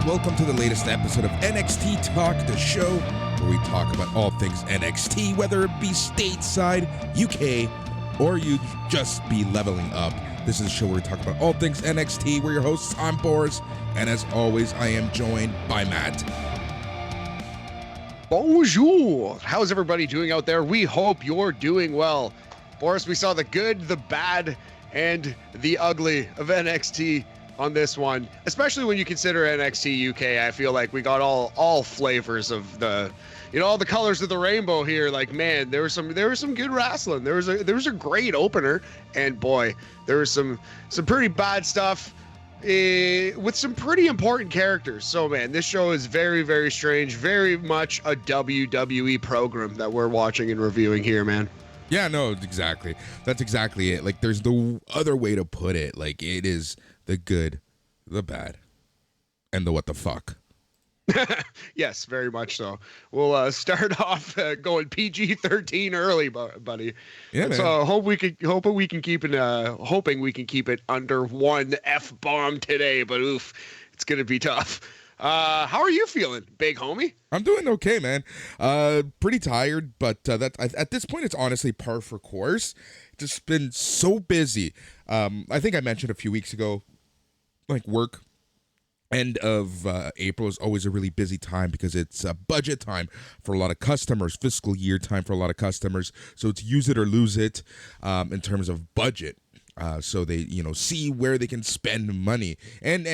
welcome to the latest episode of NXT Talk, the show where we talk about all things NXT, whether it be stateside, UK, or you just be leveling up. This is a show where we talk about all things NXT. We're your hosts, I'm Boris, and as always, I am joined by Matt. Bonjour! How's everybody doing out there? We hope you're doing well. Boris, we saw the good, the bad, and the ugly of NXT on this one, especially when you consider NXT UK. I feel like we got all flavors of the, all the colors of the rainbow here. Like, man, there was some good wrestling. There was a great opener, and boy, there was some pretty bad stuff with some pretty important characters. So, man, this show is very, very strange. Very much a WWE program that we're watching and reviewing here, man. Yeah, no, exactly. That's exactly it. Like, there's no other way to put it. Like, it is the good, the bad, and the what the fuck. Yes, very much so. We'll start off going PG-13 early, buddy. Yeah, man. So hoping we can keep it under one F-bomb today, but oof, it's gonna be tough. How are you feeling, big homie? I'm doing okay, man. Pretty tired, but at this point, it's honestly par for course. Just been so busy. I think I mentioned a few weeks ago, like work. End of April is always a really busy time because it's budget time for a lot of customers, fiscal year time for a lot of customers. So it's use it or lose it in terms of budget. So they, see where they can spend money and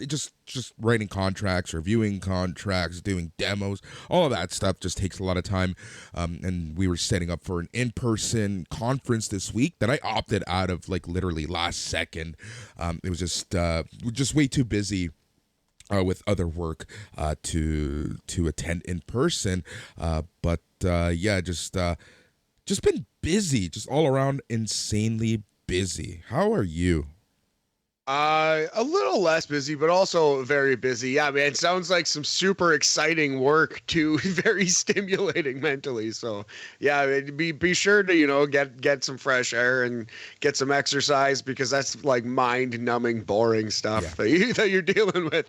just writing contracts, reviewing contracts, doing demos, all of that stuff just takes a lot of time. And we were setting up for an in-person conference this week that I opted out of like literally last second. It was just way too busy with other work to attend in person. But just been busy, just all around insanely busy. How are you? A little less busy, but also very busy. Yeah, man, it sounds like some super exciting work too. Very stimulating mentally. So yeah, be sure to, get some fresh air and get some exercise, because that's like mind numbing, boring stuff that you're dealing with,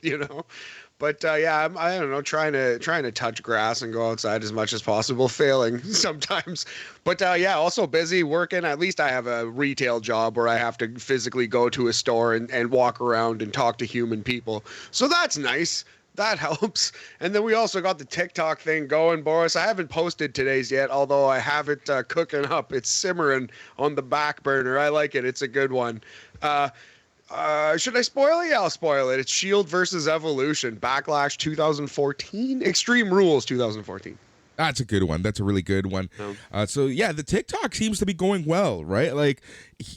But I don't know, trying to touch grass and go outside as much as possible, failing sometimes. But also busy working. At least I have a retail job where I have to physically go to a store and walk around and talk to human people. So that's nice. That helps. And then we also got the TikTok thing going, Boris. I haven't posted today's yet, although I have it cooking up. It's simmering on the back burner. I like it. It's a good one. Should I spoil it? Yeah, I'll spoil it. It's Shield versus Evolution, Backlash 2014, Extreme Rules 2014. That's a good one. That's a really good one. The TikTok seems to be going well, right? Like,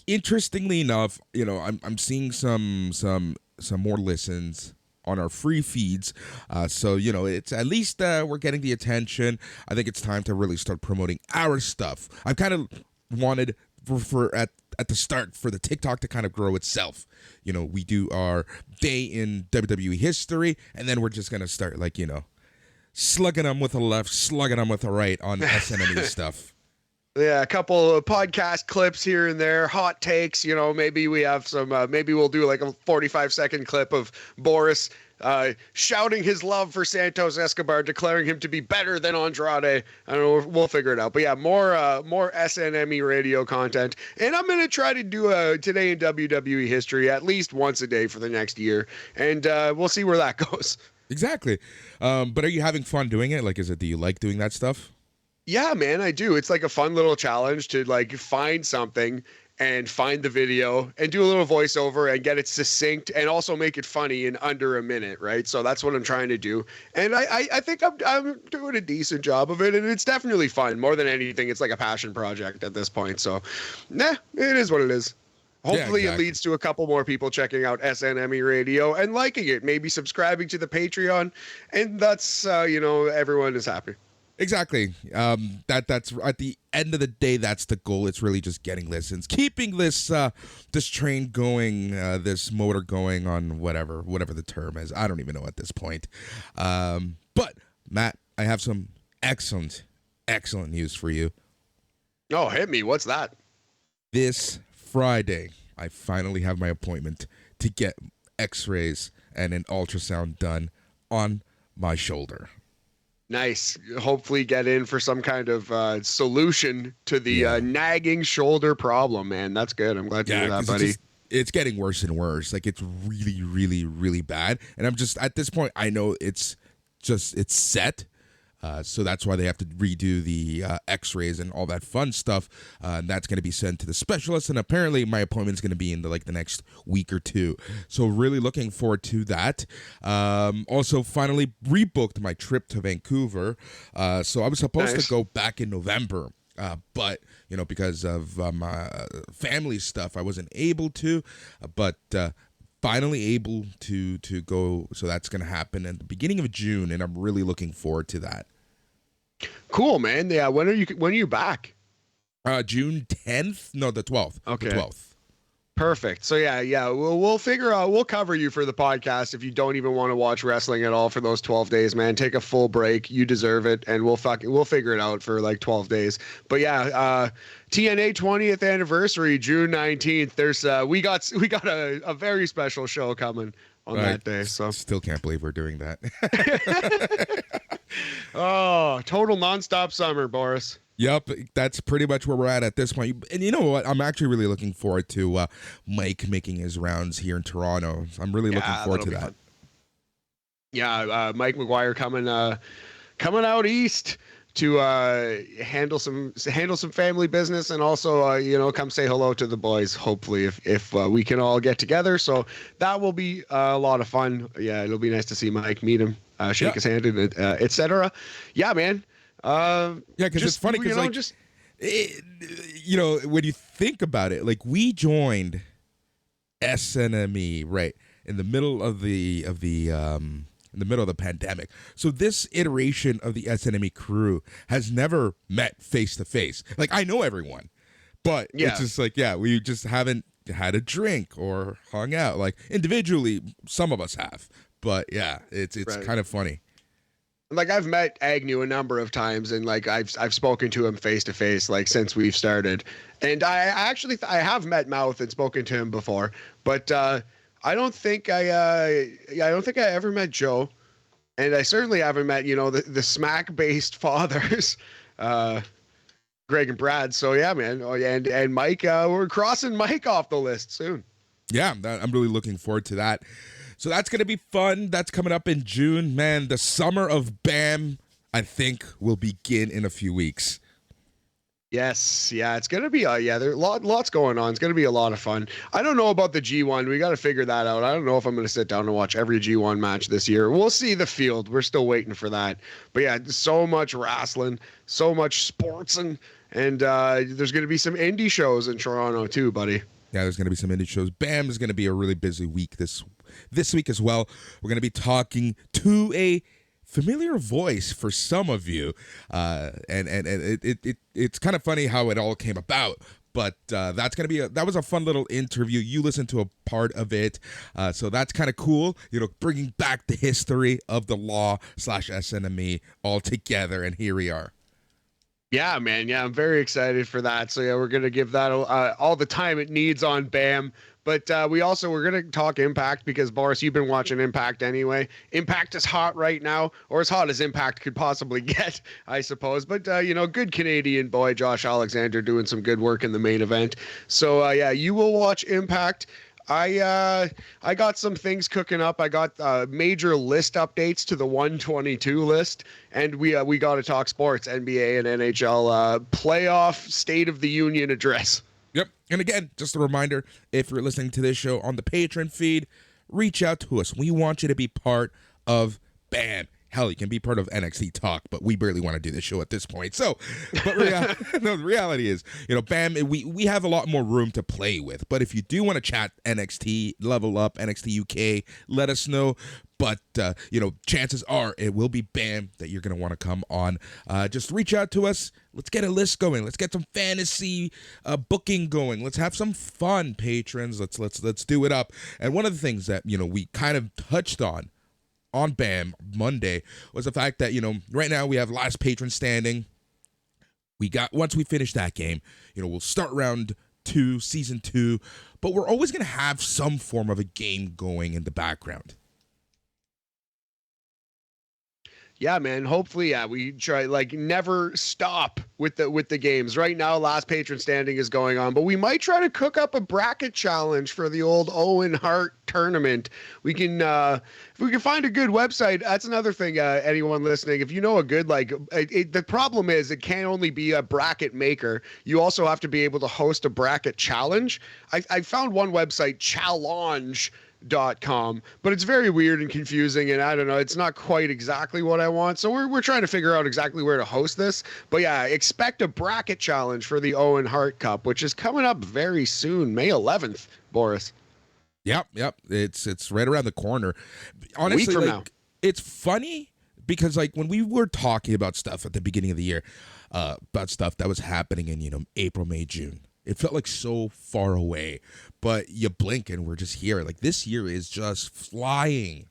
interestingly enough, I'm seeing some more listens on our free feeds. It's at least we're getting the attention. I think it's time to really start promoting our stuff. I've kind of wanted for at the start for the TikTok to kind of grow itself. We do our day in WWE history, and then we're just going to start slugging them with the left, slugging them with the right on SNME stuff. Yeah, a couple of podcast clips here and there, hot takes, maybe we have some, maybe we'll do like a 45-second clip of Boris shouting his love for Santos Escobar, declaring him to be better than Andrade. I don't know, we'll figure it out. But yeah, more SNME radio content. And I'm going to try to do a Today in WWE history at least once a day for the next year. And we'll see where that goes. Exactly. But are you having fun doing it? Like, do you like doing that stuff? Yeah, man, I do. It's like a fun little challenge to find something and find the video and do a little voiceover and get it succinct and also make it funny in under a minute, right? So that's what I'm trying to do. And I think I'm doing a decent job of it, and it's definitely fun. More than anything, it's like a passion project at this point. So, it is what it is. Hopefully It leads to a couple more people checking out SNME Radio and liking it, maybe subscribing to the Patreon, and that's, everyone is happy. Exactly. That's at the end of the day, that's the goal. It's really just getting listens, keeping this train going, this motor going on whatever the term is. I don't even know at this point. But Matt, I have some excellent news for you. Oh, hit me. What's that? This Friday, I finally have my appointment to get x-rays and an ultrasound done on my shoulder. Nice. Hopefully get in for some kind of solution to the Yeah. nagging shoulder problem, man. That's good. I'm glad to hear that, 'cause buddy. it's getting worse and worse. Like, it's really, really, really bad. And I'm just, at this point, I know it's set. So that's why they have to redo the x-rays and all that fun stuff. And that's going to be sent to the specialist. And apparently my appointment's going to be in the next week or two. So really looking forward to that. Also finally rebooked my trip to Vancouver. So I was supposed to go back in November. But, because of my family stuff, I wasn't able to. But finally able to go. So that's going to happen at the beginning of June. And I'm really looking forward to that. Cool, man. Yeah. When are you back? June 10th? No, the 12th. Okay. The 12th. Perfect. So yeah. We'll figure out. We'll cover you for the podcast if you don't even want to watch wrestling at all for those 12 days, man. Take a full break. You deserve it, and we'll figure it out for like 12 days. But yeah, TNA 20th anniversary, June 19th. There's we got a very special show coming on that day. So still can't believe we're doing that. Oh, total nonstop summer, Boris. Yep, that's pretty much where we're at this point. And you know what? I'm actually really looking forward to Mike making his rounds here in Toronto. I'm really looking forward to that. Fun. Yeah, Mike McGuire coming out east to handle some family business, and also come say hello to the boys. Hopefully, if we can all get together, so that will be a lot of fun. Yeah, it'll be nice to see Mike, meet him, shake his hand, and etc. Yeah, man. Because it's funny because when you think about it, like, we joined SNME right in the middle of the pandemic. So this iteration of the SNME crew has never met face to face. Like, I know everyone, but it's just like, we just haven't had a drink or hung out. Like, individually, some of us have, but yeah, it's right. Kind of funny. Like, I've met Agnew a number of times, and like I've spoken to him face to face, like, since we've started. And I actually I have met Mouth and spoken to him before, but I don't think I ever met Joe, and I certainly haven't met the smack based fathers, Greg and Brad. So yeah, man. Oh, and Mike, we're crossing Mike off the list soon. Yeah, I'm really looking forward to that. So that's going to be fun. That's coming up in June. Man, the summer of BAM, I think, will begin in a few weeks. Yes. Yeah, it's going to be, there's lots going on. It's going to be a lot of fun. I don't know about the G1. We got to figure that out. I don't know if I'm going to sit down and watch every G1 match this year. We'll see the field. We're still waiting for that. But yeah, so much wrestling, so much sports, and there's going to be some indie shows in Toronto too, buddy. Yeah, there's going to be some indie shows. BAM is going to be a really busy week this week as well. We're going to be talking to a familiar voice for some of you, and it's kind of funny how it all came about. But that was a fun little interview. You listened to a part of it, so that's kind of cool. Bringing back the history of the law/SNME all together, and here we are. Yeah, man. Yeah, I'm very excited for that. So yeah, we're gonna give that all the time it needs on BAM. But we're going to talk Impact, because, Boris, you've been watching Impact anyway. Impact is hot right now, or as hot as Impact could possibly get, I suppose. But, good Canadian boy, Josh Alexander, doing some good work in the main event. So, you will watch Impact. I got some things cooking up. I got major list updates to the 122 list, and we got to talk sports, NBA and NHL playoff State of the Union address. Yep. And again, just a reminder, if you're listening to this show on the Patreon feed, reach out to us. We want you to be part of BAM. Hell, you can be part of NXT Talk, but we barely want to do this show at this point. So, but the reality is, BAM, we have a lot more room to play with. But if you do want to chat NXT, Level Up, NXT UK, let us know. But, chances are it will be BAM that you're going to want to come on. Just reach out to us. Let's get a list going. Let's get some fantasy booking going. Let's have some fun, patrons. Let's do it up. And one of the things that, we kind of touched on BAM Monday was the fact that, right now we have last patron standing. Once we finish that game, we'll start round 2, season 2, but we're always going to have some form of a game going in the background. Yeah, man. Hopefully, yeah, we try like never stop with the games. Right now, last patron standing is going on, but we might try to cook up a bracket challenge for the old Owen Hart tournament. We can if we can find a good website. That's another thing. Anyone listening, if you know a good the problem is it can't only be a bracket maker. You also have to be able to host a bracket challenge. I found one website, challenge.com, but it's very weird and confusing, and I don't know, it's not quite exactly what I want, so we're trying to figure out exactly where to host this. But yeah, expect a bracket challenge for the Owen Hart Cup, which is coming up very soon, May 11th, Boris. Yep. It's right around the corner. Honestly, week from now. It's funny because like when we were talking about stuff at the beginning of the year, about stuff that was happening in April, May, June, it felt like so far away, but you blink and we're just here. Like this year is just flying.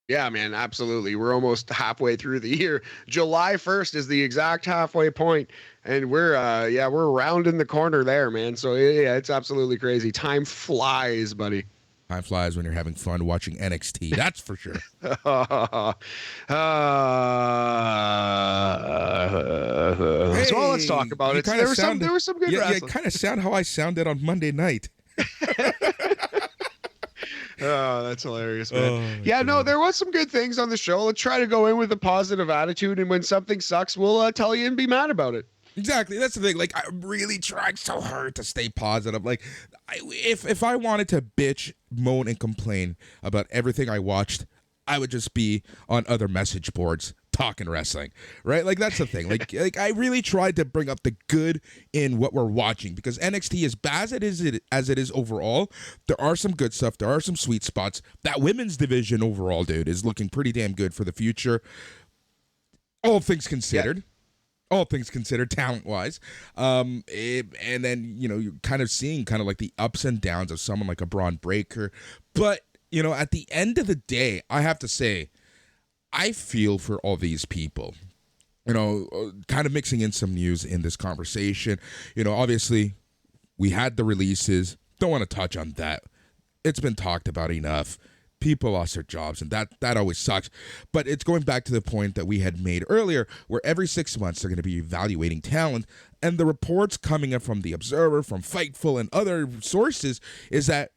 Yeah, man, absolutely. We're almost halfway through the year. July 1st is the exact halfway point, and we're rounding the corner there, man. So yeah, it's absolutely crazy. Time flies, buddy. Time flies when you're having fun watching NXT. That's for sure. So let's talk about it. There was some good wrestling. You kind of sound how I sounded on Monday night. Oh, that's hilarious, man. Oh, no, there was some good things on the show. Let's try to go in with a positive attitude, and when something sucks, we'll tell you and be mad about it. Exactly. That's the thing. Like, I'm really trying so hard to stay positive. Like, if I wanted to bitch, moan, and complain about everything I watched, I would just be on other message boards talking wrestling, right? Like, that's the thing. Like I really tried to bring up the good in what we're watching, because NXT, as bad as it is overall, there are some good stuff. There are some sweet spots. That women's division overall, dude, is looking pretty damn good for the future. All things considered. Yeah. All things considered, talent-wise. And then, you're kind of seeing kind of like the ups and downs of someone like a Bron Breakker. But, at the end of the day, I have to say, I feel for all these people. Kind of mixing in some news in this conversation. Obviously, we had the releases. Don't want to touch on that. It's been talked about enough. People lost their jobs, and that always sucks. But it's going back to the point that we had made earlier, where every 6 months they're going to be evaluating talent, and the reports coming up from The Observer, from Fightful, and other sources is that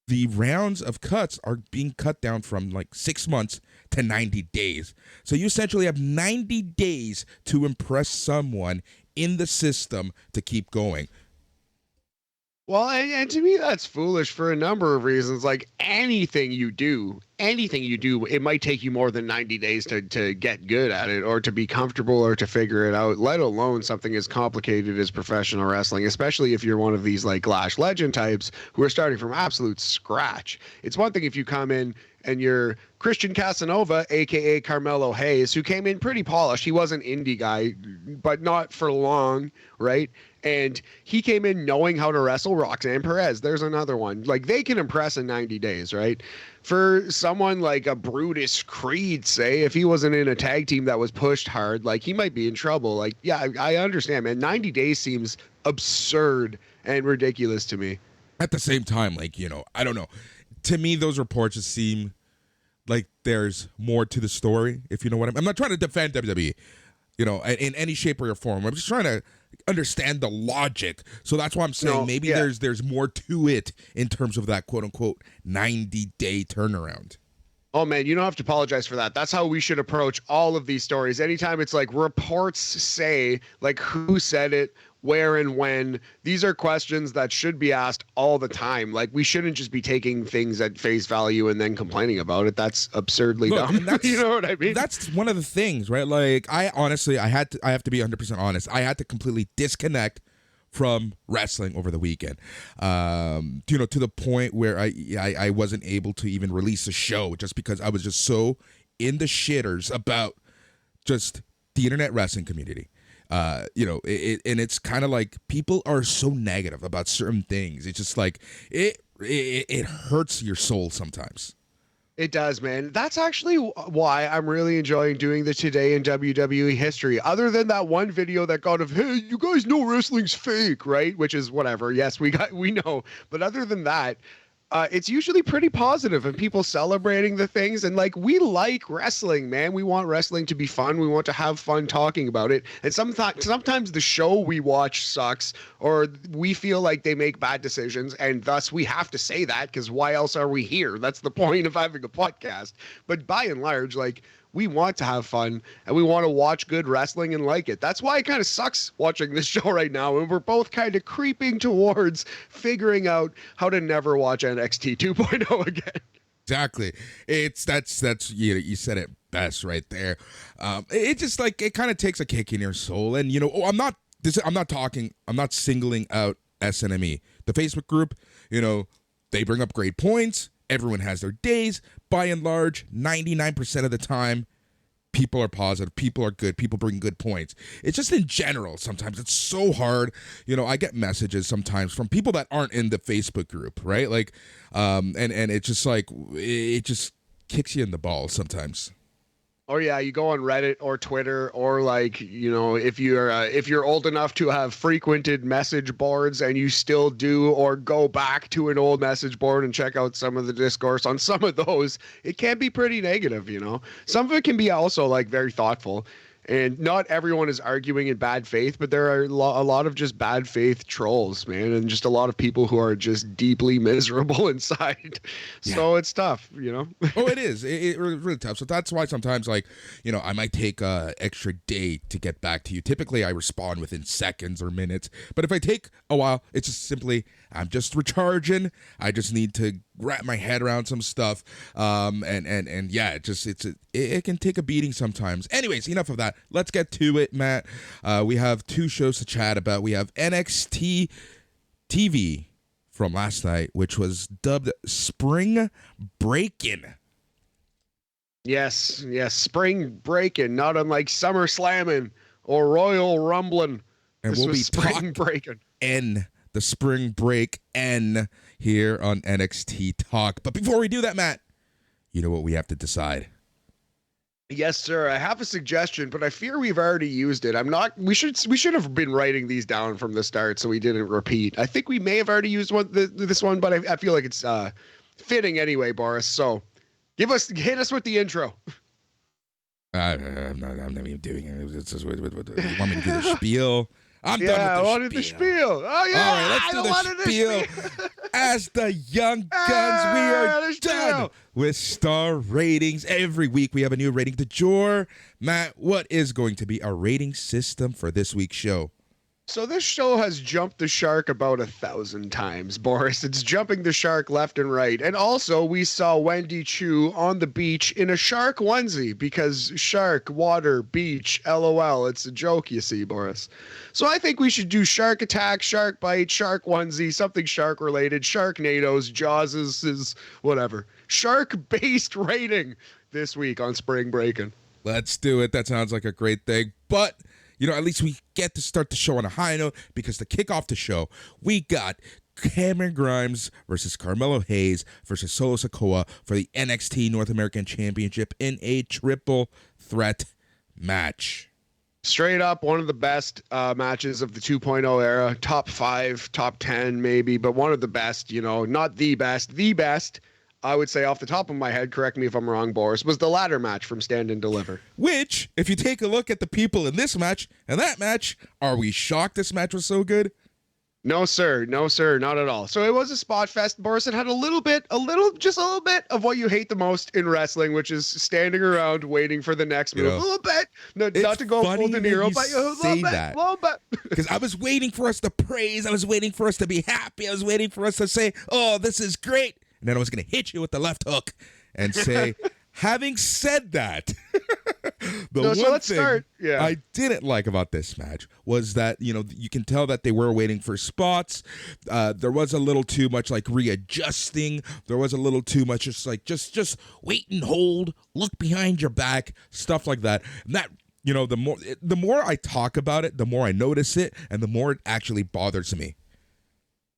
the rounds of cuts are being cut down from like 6 months to 90 days. So you essentially have 90 days to impress someone in the system to keep going. Well, and to me, that's foolish for a number of reasons. Like anything you do, it might take you more than 90 days to get good at it, or to be comfortable, or to figure it out, let alone something as complicated as professional wrestling, especially if you're one of these like Lash Legend types who are starting from absolute scratch. It's one thing if you come in and you're Christian Casanova, a.k.a. Carmelo Hayes, who came in pretty polished. He was an indie guy, but not for long, right? And he came in knowing how to wrestle. Roxanne Perez, there's another one. Like, they can impress in 90 days, right? For someone like a Brutus Creed, say, if he wasn't in a tag team that was pushed hard, like, he might be in trouble. Like, yeah, I understand, man. 90 days seems absurd and ridiculous to me. At the same time, like, I don't know. To me, those reports just seem like there's more to the story, if you know what I'm not trying to defend WWE, in any shape or form. I'm just trying to understand the logic. So that's why I'm saying there's more to it in terms of that quote-unquote 90-day turnaround. Oh, man, you don't have to apologize for that. That's how we should approach all of these stories. Anytime it's like reports say, like, who said it, where and when, these are questions that should be asked all the time. Like, we shouldn't just be taking things at face value and then complaining about it. That's absurdly dumb. You know what I mean? That's one of the things, right? Like, I honestly, I have to be 100% honest. I had to completely disconnect from wrestling over the weekend, to the point where I wasn't able to even release a show, just because I was just so in the shitters about just the internet wrestling community. And it's kind of like people are so negative about certain things. It's just like it hurts your soul sometimes. It does, man. That's actually why I'm really enjoying doing the Today in WWE history. Other than that one video that got of, hey, you guys know wrestling's fake, right? Which is whatever. Yes, we know. But other than that, it's usually pretty positive and people celebrating the things. And like, we like wrestling, man. We want wrestling to be fun. We want to have fun talking about it. And sometimes the show we watch sucks, or we feel like they make bad decisions. And thus we have to say that, because why else are we here? That's the point of having a podcast. But by and large, like, we want to have fun and we want to watch good wrestling and like it. That's why it kind of sucks watching this show right now. And we're both kind of creeping towards figuring out how to never watch NXT 2.0 again. Exactly. That's you said it best right there. It just like, it kind of takes a kick in your soul. And I'm not singling out SNME. The Facebook group, they bring up great points. Everyone has their days. By and large, 99% of the time, people are positive. People are good. People bring good points. It's just in general, sometimes it's so hard. I get messages sometimes from people that aren't in the Facebook group, right? Like, and it's just like, it just kicks you in the balls sometimes. Or yeah, you go on Reddit or Twitter, or like, if you're old enough to have frequented message boards and you still do, or go back to an old message board and check out some of the discourse on some of those, it can be pretty negative, Some of it can be also like very thoughtful. And not everyone is arguing in bad faith, but there are a lot of just bad faith trolls, man, and just a lot of people who are just deeply miserable inside. Yeah. So it's tough, Oh, it is. It's really tough. So that's why sometimes, like, I might take an extra day to get back to you. Typically, I respond within seconds or minutes. But if I take a while, it's just simply, I'm just recharging. I just need to wrap my head around some stuff. And yeah, it can take a beating sometimes. Anyways, enough of that. Let's get to it, Matt. We have two shows to chat about. We have NXT TV from last night, which was dubbed Spring Breakin. Yes, Spring Breakin, not unlike Summer Slammin' or Royal Rumblin'. And this we'll be Spring Breakin'. The Spring Break here on NXT Talk. But before we do that, Matt, you know what we have to decide. Yes, sir. I have a suggestion, but I fear we've already used it. We should have been writing these down from the start so we didn't repeat. I think we may have already used this one, but I feel like it's fitting anyway, Boris. So hit us with the intro. I'm not even doing it. You want me to do the spiel? I'm done with the spiel. I wanted the spiel. Oh, yeah. All right, let's do the spiel. As the Young Guns, we are done with star ratings. Every week we have a new rating to draw. Matt, what is going to be our rating system for this week's show? So this show has jumped the shark about 1,000 times, Boris. It's jumping the shark left and right. And also, we saw Wendy Choo on the beach in a shark onesie, because shark, water, beach, LOL. It's a joke, you see, Boris. So I think we should do shark attack, shark bite, shark onesie, something shark related, Sharknadoes, Jawses, whatever. Shark-based rating this week on Spring Breakin'. Let's do it. That sounds like a great thing. But at least we get to start the show on a high note, because to kick off the show, we got Cameron Grimes versus Carmelo Hayes versus Solo Sikoa for the NXT North American Championship in a triple threat match. Straight up, one of the best matches of the 2.0 era. Top 5, top 10 maybe, but one of the best, not the best. The best, I would say off the top of my head, correct me if I'm wrong, Boris, was the ladder match from Stand and Deliver. Which, if you take a look at the people in this match and that match, are we shocked this match was so good? No, sir. No, sir. Not at all. So it was a spot fest, Boris. It had just a little bit of what you hate the most in wrestling, which is standing around waiting for the next move. A little bit. No, not to go full De Niro, but a little bit. Because I was waiting for us to praise. I was waiting for us to be happy. I was waiting for us to say, oh, this is great. And then I was going to hit you with the left hook and say, having said that, one thing I didn't like about this match was that, you can tell that they were waiting for spots. There was a little too much like readjusting. There was a little too much just wait and hold, look behind your back, stuff like that. And that, the more I talk about it, the more I notice it, and the more it actually bothers me.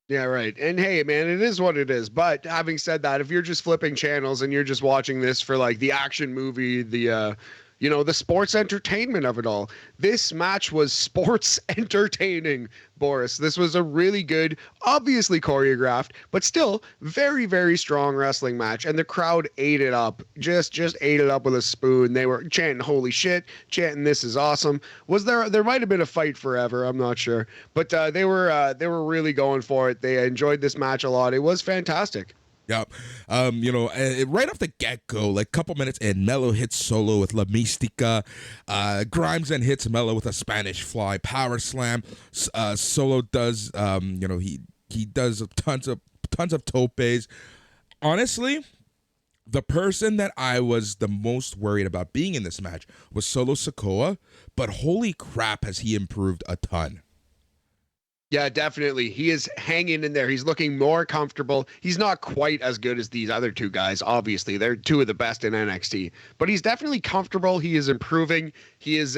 Yeah, right. And hey, man, it is what it is. But having said that, if you're just flipping channels and you're just watching this for like the action movie, the the sports entertainment of it all. This match was sports entertaining, Boris. This was a really good, obviously choreographed, but still very, very strong wrestling match. And the crowd ate it up, just ate it up with a spoon. They were chanting, "Holy shit," chanting, "This is awesome." There might have been a fight forever. I'm not sure, but they were really going for it. They enjoyed this match a lot. It was fantastic. Yeah. Right off the get-go, like couple minutes in, Melo hits Solo with La Mystica. Grimes then hits Melo with a Spanish Fly power slam. Solo does, he does tons of topes. Honestly, the person that I was the most worried about being in this match was Solo Sikoa, but holy crap, has he improved a ton. Yeah, definitely. He is hanging in there. He's looking more comfortable. He's not quite as good as these other two guys, obviously. They're two of the best in NXT. But he's definitely comfortable. He is improving. He is,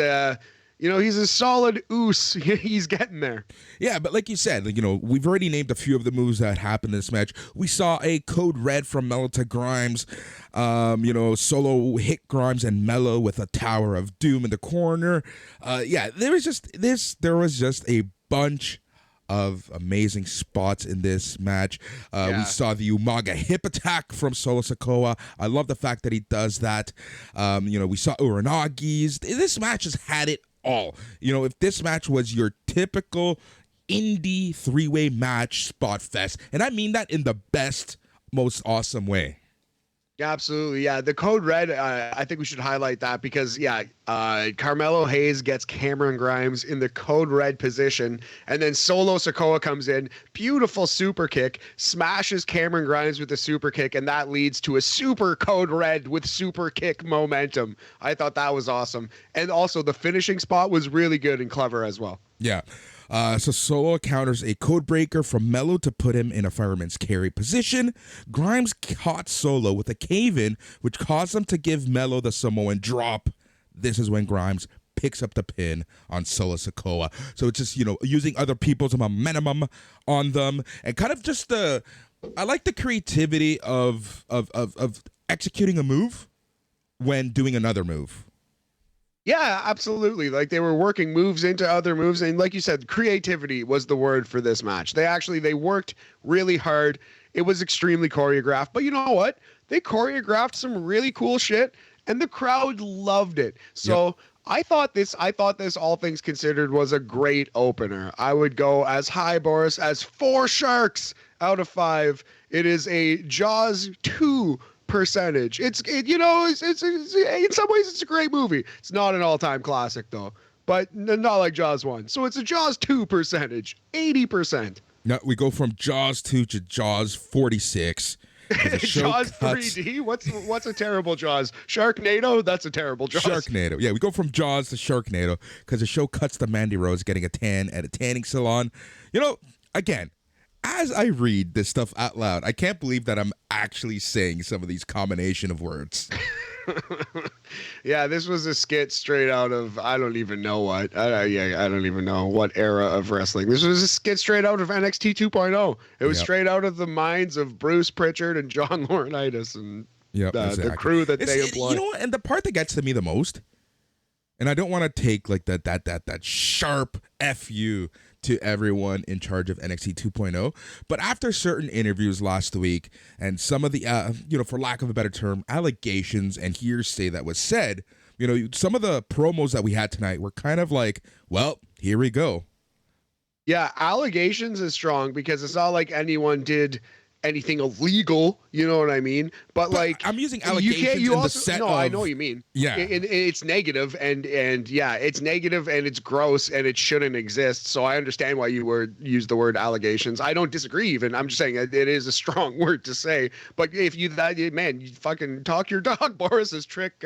he's a solid oos. He's getting there. Yeah, but like you said, we've already named a few of the moves that happened in this match. We saw a code red from Melo to Grimes. Solo hit Grimes and Melo with a Tower of Doom in the corner. There was just a bunch of amazing spots in this match. We saw the Umaga hip attack from Solo Sikoa. I love the fact that he does that. We saw Uranagi's. This match has had it all. If this match was your typical indie three-way match spot fest, and I mean that in the best, most awesome way. Absolutely, yeah. The code red, I think we should highlight that because, Carmelo Hayes gets Cameron Grimes in the code red position, and then Solo Sikoa comes in, beautiful super kick, smashes Cameron Grimes with a super kick, and that leads to a super code red with super kick momentum. I thought that was awesome. And also the finishing spot was really good and clever as well. Yeah. So Solo counters a code breaker from Melo to put him in a fireman's carry position. Grimes caught Solo with a cave-in, which caused him to give Melo the Samoan drop. This is when Grimes picks up the pin on Solo Sikoa. So it's just, using other people's momentum on them, and kind of just I like the creativity of executing a move when doing another move. Yeah, absolutely. Like they were working moves into other moves. And like you said, creativity was the word for this match. They worked really hard. It was extremely choreographed. But you know what? They choreographed some really cool shit and the crowd loved it. So yep. I thought this, all things considered, was a great opener. I would go as high, Boris, as 4 sharks out of 5. It is a Jaws 2 percentage. It's in some ways it's a great movie. It's not an all-time classic though, but not like Jaws 1. So it's a Jaws 2 percentage, 80%. No, we go from Jaws 2 to Jaws 46. Jaws 3D? What's a terrible Jaws? Sharknado? That's a terrible Jaws. Sharknado. Yeah, we go from Jaws to Sharknado because the show cuts to Mandy Rose getting a tan at a tanning salon. Again, as I read this stuff out loud, I can't believe that I'm actually saying some of these combination of words. Yeah, this was a skit straight out of, I don't even know what. I don't even know what era of wrestling. This was a skit straight out of NXT 2.0. It was straight out of the minds of Bruce Pritchard and John Laurinaitis and exactly. The crew that they employed. And the part that gets to me the most, and I don't want to take like that sharp FU to everyone in charge of NXT 2.0, but after certain interviews last week and some of the, for lack of a better term, allegations and hearsay that was said, some of the promos that we had tonight were kind of like, well, here we go. Yeah, allegations is strong because it's not like anyone did anything illegal, you know what I mean? But like, I'm using allegations in the set of, I know what you mean. Yeah, it's negative and yeah, it's negative and it's gross and it shouldn't exist. So I understand why you use the word allegations. I don't disagree even. I'm just saying it is a strong word to say. But if you you fucking talk your dog, Boris, as Trick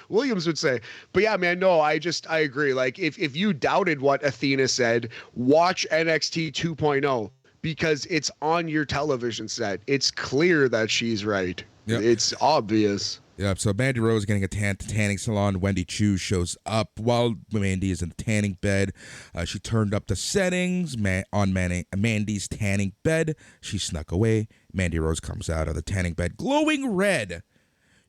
Williams would say. But yeah, man, no, I agree. Like if you doubted what Athena said, watch NXT 2.0. Because it's on your television set. It's clear that she's right. Yep. It's obvious. Yeah, so Mandy Rose getting a tanning salon. Wendy Choo shows up while Mandy is in the tanning bed. She turned up the settings on Mandy's tanning bed. She snuck away. Mandy Rose comes out of the tanning bed glowing red.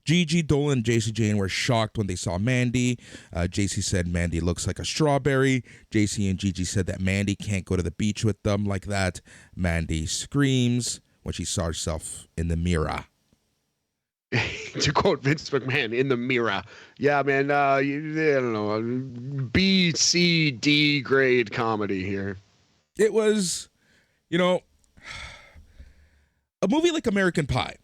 Gigi, Dolan, and JC Jane were shocked when they saw Mandy. JC said Mandy looks like a strawberry. JC and Gigi said that Mandy can't go to the beach with them like that. Mandy screams when she saw herself in the mirror. To quote Vince McMahon, in the mirror. Yeah, man, I don't know, B, C, D grade comedy here. It was, a movie like American Pie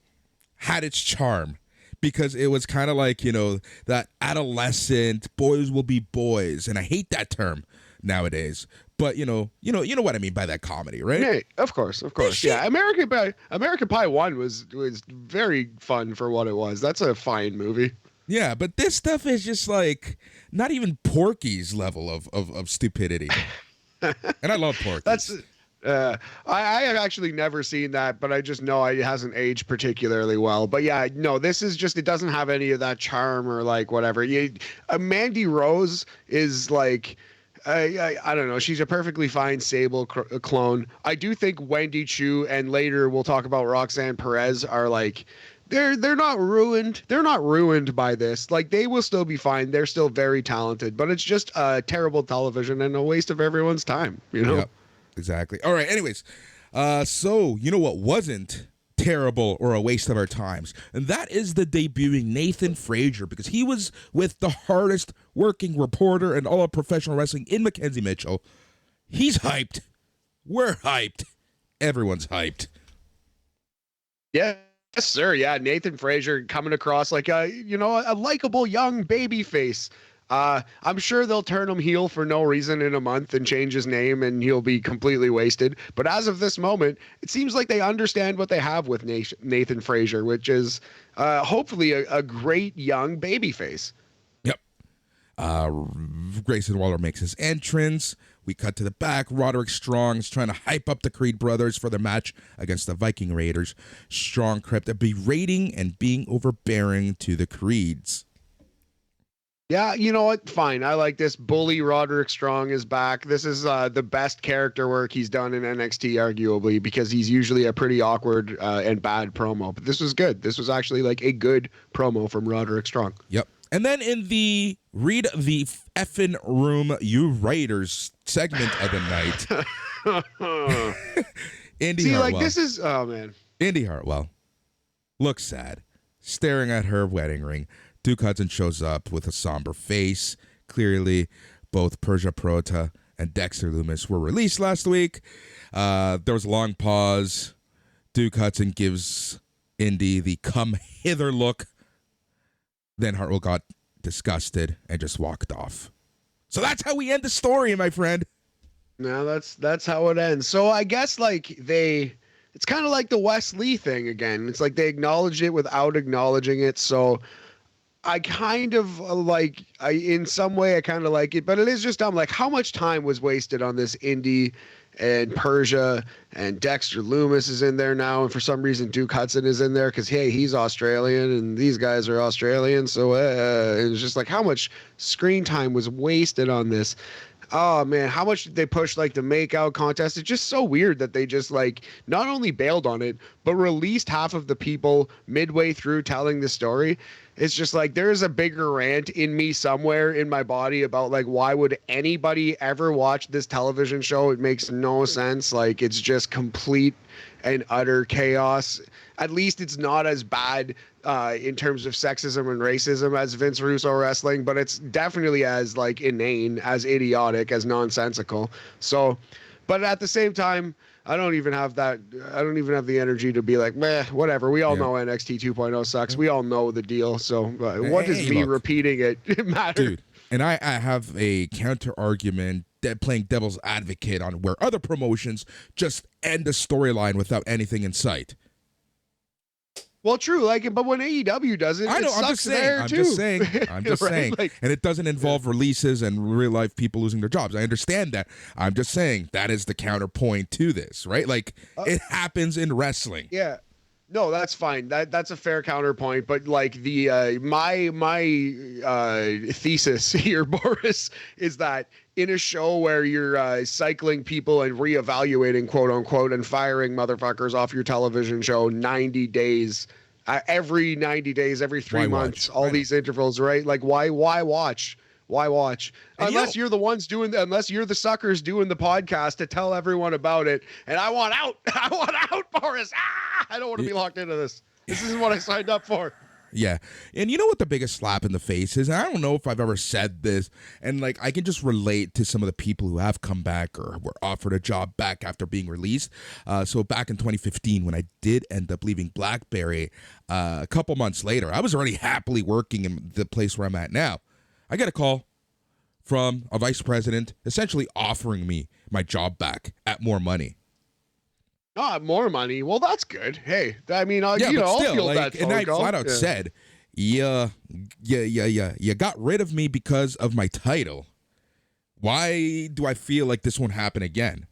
had its charm because it was kind of like, that adolescent boys will be boys. And I hate that term nowadays. But you know what I mean by that comedy, right? Yeah, of course. Yeah, American Pie 1 was very fun for what it was. That's a fine movie. Yeah, but this stuff is just like not even Porky's level of stupidity. And I love Porky's. That's I have actually never seen that, but I just know it hasn't aged particularly well. But yeah, no, this is just, it doesn't have any of that charm or like whatever. Mandy Rose is like, I don't know. She's a perfectly fine Sable clone. I do think Wendy Choo, and later we'll talk about Roxanne Perez, are like, they're not ruined. They're not ruined by this. Like, they will still be fine. They're still very talented, but it's just terrible television and a waste of everyone's time, Yep, exactly. All right. Anyways, so you know what wasn't terrible or a waste of our times, and that is the debuting Nathan Frazier, because he was with the hardest working reporter in all of professional wrestling in Mackenzie Mitchell. He's hyped. We're hyped. Everyone's hyped. Yeah. Yes, sir. Yeah, Nathan Frazier coming across like a likable young baby face. I'm sure they'll turn him heel for no reason in a month and change his name and he'll be completely wasted. But as of this moment, it seems like they understand what they have with Nathan Frazier, which is hopefully a great young baby face. Yep. Grayson Waller makes his entrance. We cut to the back. Roderick Strong is trying to hype up the Creed brothers for their match against the Viking Raiders. Strong crept berating and being overbearing to the Creeds. Yeah, you know what? Fine. I like this. Bully Roderick Strong is back. This is the best character work he's done in NXT, arguably, because he's usually a pretty awkward and bad promo. But this was good. This was actually like a good promo from Roderick Strong. Yep. And then in the Read the Effin' Room, You Raiders segment of the night, Indy Hartwell. This is, oh man. Indy Hartwell looks sad, staring at her wedding ring. Duke Hudson shows up with a somber face. Clearly, both Persia Prota and Dexter Lumis were released last week. There was a long pause. Duke Hudson gives Indy the come hither look. Then Hartwell got disgusted and just walked off. So that's how we end the story, my friend. No, that's how it ends. So I guess it's kind of like the Wes Lee thing again. It's like they acknowledge it without acknowledging it. So I kind of in some way I kind of like it, but it is just dumb. Like, how much time was wasted on this Indy and Persia, and Dexter Lumis is in there now, and for some reason Duke Hudson is in there because, hey, he's Australian and these guys are Australian. So it's just like, how much screen time was wasted on this. Oh man, how much did they push like the make-out contest? It's just so weird that they just like not only bailed on it, but released half of the people midway through telling the story. It's just like there's a bigger rant in me somewhere in my body about like, why would anybody ever watch this television show? It makes no sense. Like, it's just complete and utter chaos. At least it's not as bad in terms of sexism and racism as Vince Russo wrestling, but it's definitely as like inane, as idiotic, as nonsensical. So, but at the same time, I don't even have the energy to be like, meh, whatever. We all know NXT 2.0 sucks. We all know the deal. So what does me repeating it matter? Dude, and I have a counter argument playing devil's advocate on where other promotions just end the storyline without anything in sight. Well, true, but when AEW does it, I know, it sucks there I'm too. just saying, Like, and it doesn't involve releases and real life people losing their jobs. I understand that. I'm just saying that is the counterpoint to this, right? Like, it happens in wrestling. Yeah. No, that's fine. That's a fair counterpoint. But like my thesis here, Boris, is that in a show where you're cycling people and reevaluating, quote unquote, and firing motherfuckers off your television show 90 days every 90 days, every 3 months, all these intervals, right? Like why watch? Why watch? And unless you're the ones unless you're the suckers doing the podcast to tell everyone about it. And I want out. I want out, Boris. I don't want to be locked into this. This isn't what I signed up for. Yeah. And you know what the biggest slap in the face is? And I don't know if I've ever said this, and like I can just relate to some of the people who have come back or were offered a job back after being released. So back in 2015, when I did end up leaving BlackBerry, a couple months later, I was already happily working in the place where I'm at now. I get a call from a vice president essentially offering me my job back at more money. More money. Well, that's good. Hey, I mean, I'll feel that phone and I call. flat out said, you got rid of me because of my title. Why do I feel like this won't happen again?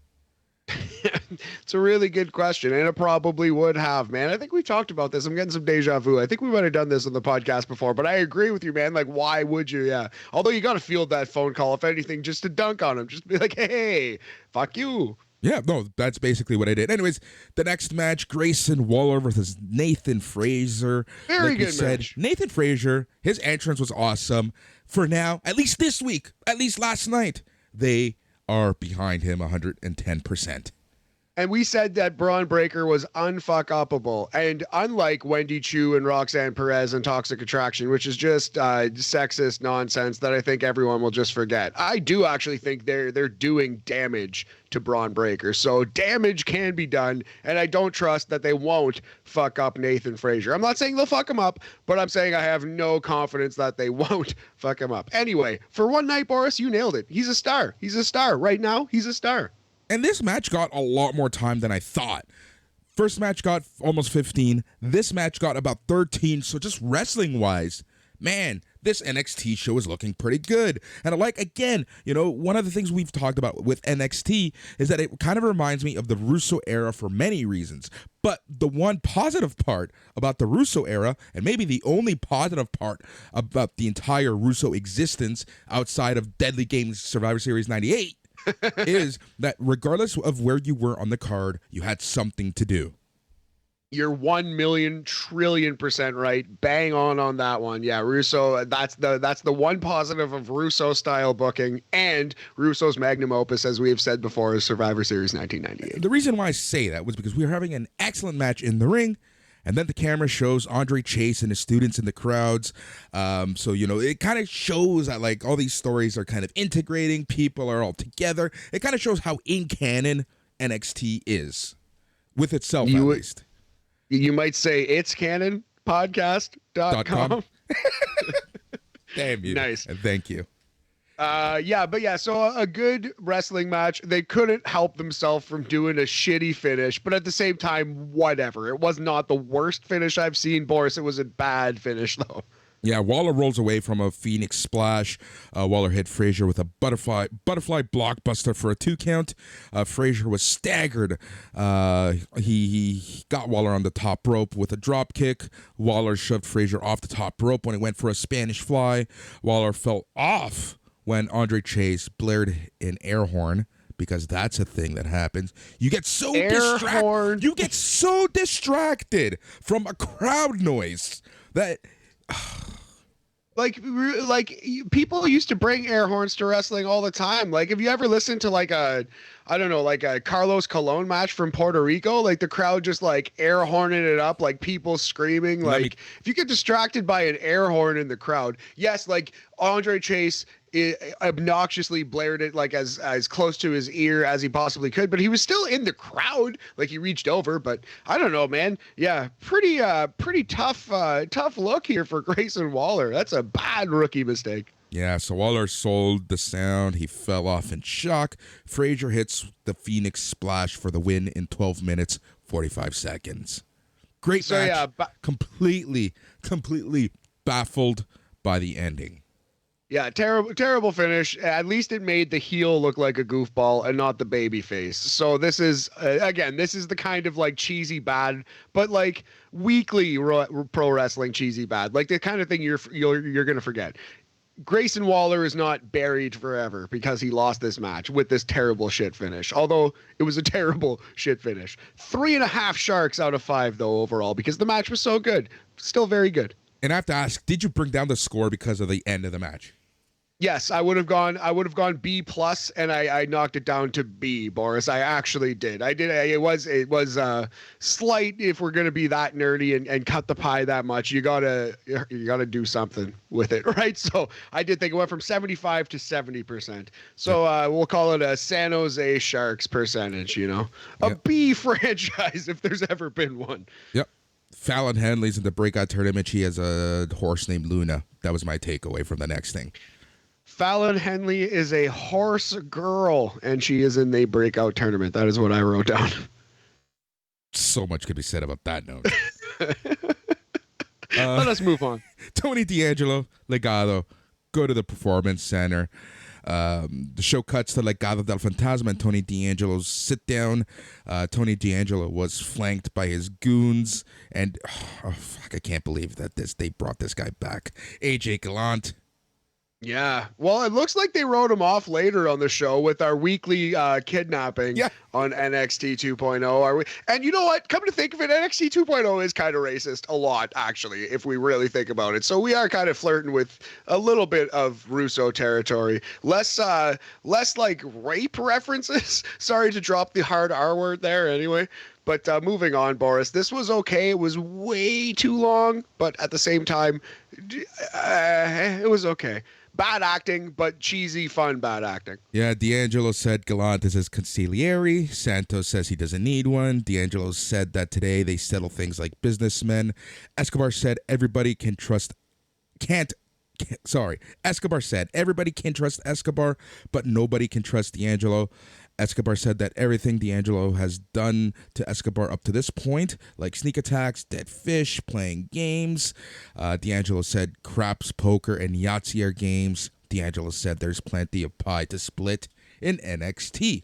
It's a really good question, and it probably would have, man. I think we've talked about this. I'm getting some deja vu. I think we might have done this on the podcast before, but I agree with you, man. Like, why would you? Yeah. Although you got to field that phone call, if anything, just to dunk on him. Just be like, hey, fuck you. Yeah, no, that's basically what I did. Anyways, the next match, Grayson Waller versus Nathan Frazer. Very good match. Nathan Frazer, his entrance was awesome. For now, at least this week, at least last night, they are behind him 110%. And we said that Bron Breakker was unfuck-upable. And unlike Wendy Choo and Roxanne Perez and Toxic Attraction, which is just sexist nonsense that I think everyone will just forget, I do actually think they're doing damage to Bron Breakker. So damage can be done, and I don't trust that they won't fuck up Nathan Frazer. I'm not saying they'll fuck him up, but I'm saying I have no confidence that they won't fuck him up. Anyway, for one night, Boris, you nailed it. He's a star. He's a star. Right now, he's a star. And this match got a lot more time than I thought. First match got almost 15. This match got about 13. So just wrestling-wise, man, this NXT show is looking pretty good. And I like, again, one of the things we've talked about with NXT is that it kind of reminds me of the Russo era for many reasons. But the one positive part about the Russo era, and maybe the only positive part about the entire Russo existence outside of Deadly Games Survivor Series 98, is that regardless of where you were on the card, you had something to do. You're 1,000,000,000,000% right. Bang on that one. Yeah, Russo, that's the one positive of Russo style booking, and Russo's magnum opus, as we have said before, is Survivor Series 1998. The reason why I say that was because we were having an excellent match in the ring, and then the camera shows Andre Chase and his students in the crowds. So, it kind of shows that, like, all these stories are kind of integrating. People are all together. It kind of shows how in canon NXT is with itself, at least. You might say it's canon podcast.com. Damn you. Nice. And thank you. So a good wrestling match. They couldn't help themselves from doing a shitty finish, but at the same time, whatever. It was not the worst finish I've seen, Boris. It was a bad finish, though. Yeah, Waller rolls away from a Phoenix splash. Waller hit Frazier with a butterfly blockbuster for a 2 count. Frazier was staggered. He got Waller on the top rope with a drop kick. Waller shoved Frazier off the top rope when he went for a Spanish fly. Waller fell off when Andre Chase blared an air horn, because that's a thing that happens. You get so distracted. You get so distracted from a crowd noise that like people used to bring air horns to wrestling all the time. Like, have you ever listened to like a Carlos Colon match from Puerto Rico? Like, the crowd just like air horning it up, like people screaming. Like, if you get distracted by an air horn in the crowd, yes, like Andre Chase obnoxiously blared it like as close to his ear as he possibly could, but he was still in the crowd. Like, he reached over, but I don't know, man. Yeah, pretty tough look here for Grayson Waller. That's a bad rookie mistake. Yeah, so Waller sold the sound. He fell off in shock. Frazier hits the Phoenix splash for the win in 12 minutes, 45 seconds. Great match. Yeah, completely baffled by the ending. Yeah, terrible finish. At least it made the heel look like a goofball and not the baby face. So this is, again, this is the kind of like cheesy bad, but like weekly pro wrestling cheesy bad, like the kind of thing you're going to forget. Grayson Waller is not buried forever because he lost this match with this terrible shit finish. Although it was a terrible shit finish. 3.5 sharks out of 5 though overall because the match was so good. Still very good. And I have to ask, did you bring down the score because of the end of the match? Yes, I would have gone B plus, and I knocked it down to B, Boris. I actually did. I did. It was slight. If we're gonna be that nerdy and cut the pie that much, you gotta do something with it, right? So I did think it went from 75 to 70%. So we'll call it a San Jose Sharks percentage. A B franchise if there's ever been one. Yep. Fallon Henley's in the breakout tournament. She has a horse named Luna. That was my takeaway from the next thing. Fallon Henley is a horse girl, and she is in the breakout tournament. That is what I wrote down. So much could be said about that note. Let us move on. Tony D'Angelo, Legado, go to the Performance Center. The show cuts to Legado del Fantasma and Tony D'Angelo's sit down. Tony D'Angelo was flanked by his goons, and I can't believe that they brought this guy back. AJ Gallant. Yeah. Well, it looks like they wrote him off later on the show with our weekly kidnapping on NXT 2.0. Are we? And you know what? Come to think of it, NXT 2.0 is kind of racist a lot, actually, if we really think about it. So we are kind of flirting with a little bit of Russo territory. Less like rape references. Sorry to drop the hard R word there anyway. But moving on, Boris, this was okay. It was way too long, but at the same time, it was okay. Bad acting, but cheesy, fun bad acting. Yeah, D'Angelo said Gallant is his consigliere. Santos says he doesn't need one. D'Angelo said that today they settle things like businessmen. Escobar said everybody can trust... Escobar said everybody can trust Escobar, but nobody can trust D'Angelo. Escobar said that everything D'Angelo has done to Escobar up to this point, like sneak attacks, dead fish, playing games. D'Angelo said craps, poker, and Yahtzee are games. D'Angelo said there's plenty of pie to split in NXT.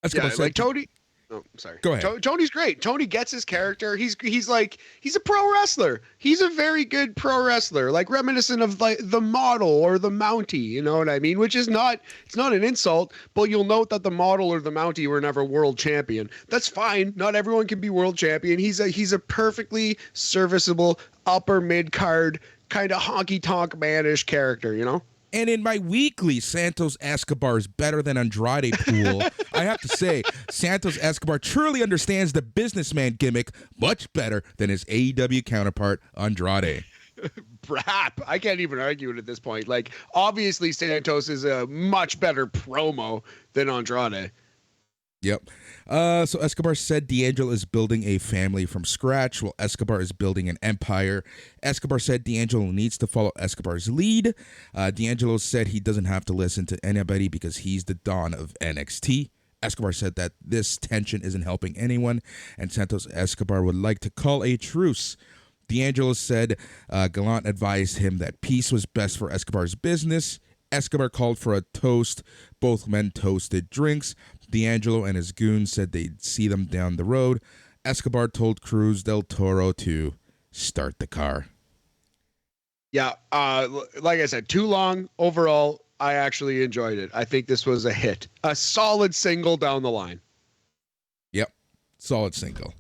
Escobar said, like Tony... Oh, sorry. Go ahead. Tony's great. Tony gets his character. He's a pro wrestler. He's a very good pro wrestler, like reminiscent of like the Model or the Mountie. You know what I mean? Which is it's not an insult, but you'll note that the Model or the Mountie were never world champion. That's fine. Not everyone can be world champion. He's a perfectly serviceable upper mid card kind of honky tonk manish character. You know. And in my weekly Santos Escobar's better than Andrade pool, I have to say, Santos Escobar truly understands the businessman gimmick much better than his AEW counterpart, Andrade. Brap. I can't even argue it at this point. Like, obviously, Santos is a much better promo than Andrade. Yep. So Escobar said D'Angelo is building a family from scratch while Escobar is building an empire. Escobar said D'Angelo needs to follow Escobar's lead. D'Angelo said he doesn't have to listen to anybody because he's the Don of NXT. Escobar said that this tension isn't helping anyone, and Santos Escobar would like to call a truce. D'Angelo said Gallant advised him that peace was best for Escobar's business. Escobar called for a toast. Both men toasted drinks. D'Angelo and his goons said they'd see them down the road. Escobar told Cruz del Toro to start the car. Yeah, like I said, too long. Overall, I actually enjoyed it. I think this was a hit. A solid single down the line. Yep, solid single.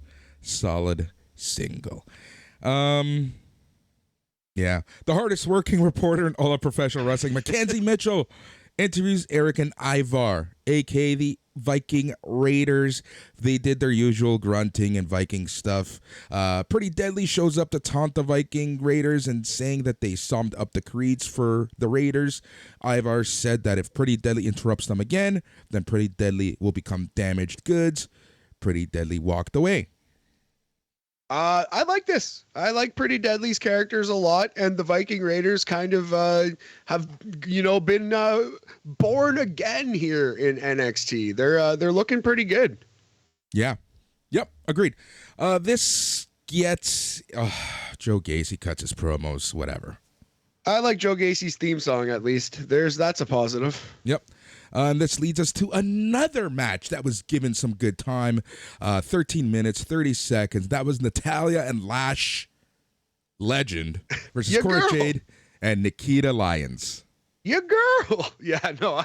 Yeah, the hardest working reporter in all of professional wrestling, Mackenzie Mitchell, interviews Eric and Ivar, a.k.a. the Viking Raiders. They did their usual grunting and Viking stuff. Pretty Deadly shows up to taunt the Viking Raiders and saying that they summed up the creeds for the Raiders. Ivar said that if Pretty Deadly interrupts them again, then Pretty Deadly will become damaged goods. Pretty Deadly walked away. I like this. I like Pretty Deadly's characters a lot, and the Viking Raiders kind of have been born again here in NXT. They're looking pretty good. Yeah. Yep. Agreed. This gets Joe Gacy cuts his promos. Whatever. I like Joe Gacy's theme song at least. That's a positive. Yep. And this leads us to another match that was given some good time. 13 minutes, 30 seconds. That was Natalya and Lash Legend versus Cora Jade and Nikita Lyons. Your girl. Yeah, no,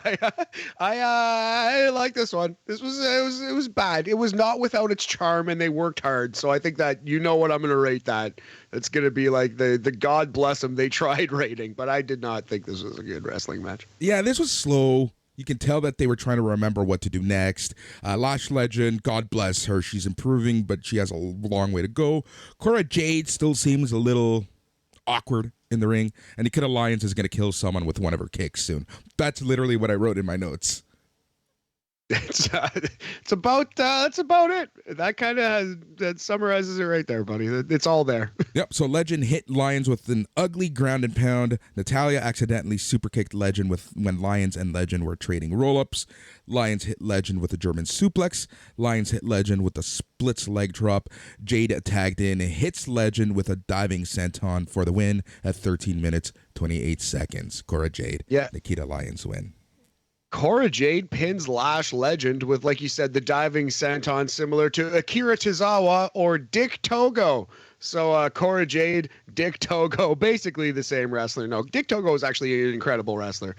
I like this one. It was bad. It was not without its charm, and they worked hard. So I think that what I'm going to rate that. It's going to be like the God bless them, they tried rating, but I did not think this was a good wrestling match. Yeah, this was slow. You can tell that they were trying to remember what to do next. Lash Legend, God bless her, she's improving, but she has a long way to go. Cora Jade still seems a little awkward in the ring, and Nikita Lyons is going to kill someone with one of her kicks soon. That's literally what I wrote in my notes. It's about it. That kind of summarizes it right there, buddy. It's all there. Yep. So Legend hit Lyons with an ugly ground and pound. Natalia accidentally super kicked Legend when Lyons and Legend were trading roll-ups. Lyons hit Legend with a German suplex. Lyons hit Legend with a splits leg drop. Jade tagged in and hits Legend with a diving senton for the win at 13 minutes 28 seconds. Cora Jade. Yeah. Nikita Lyons win. Cora Jade pins Lash Legend with, like you said, the diving senton similar to Akira Tozawa or Dick Togo. So Cora Jade, Dick Togo, basically the same wrestler. No, Dick Togo is actually an incredible wrestler.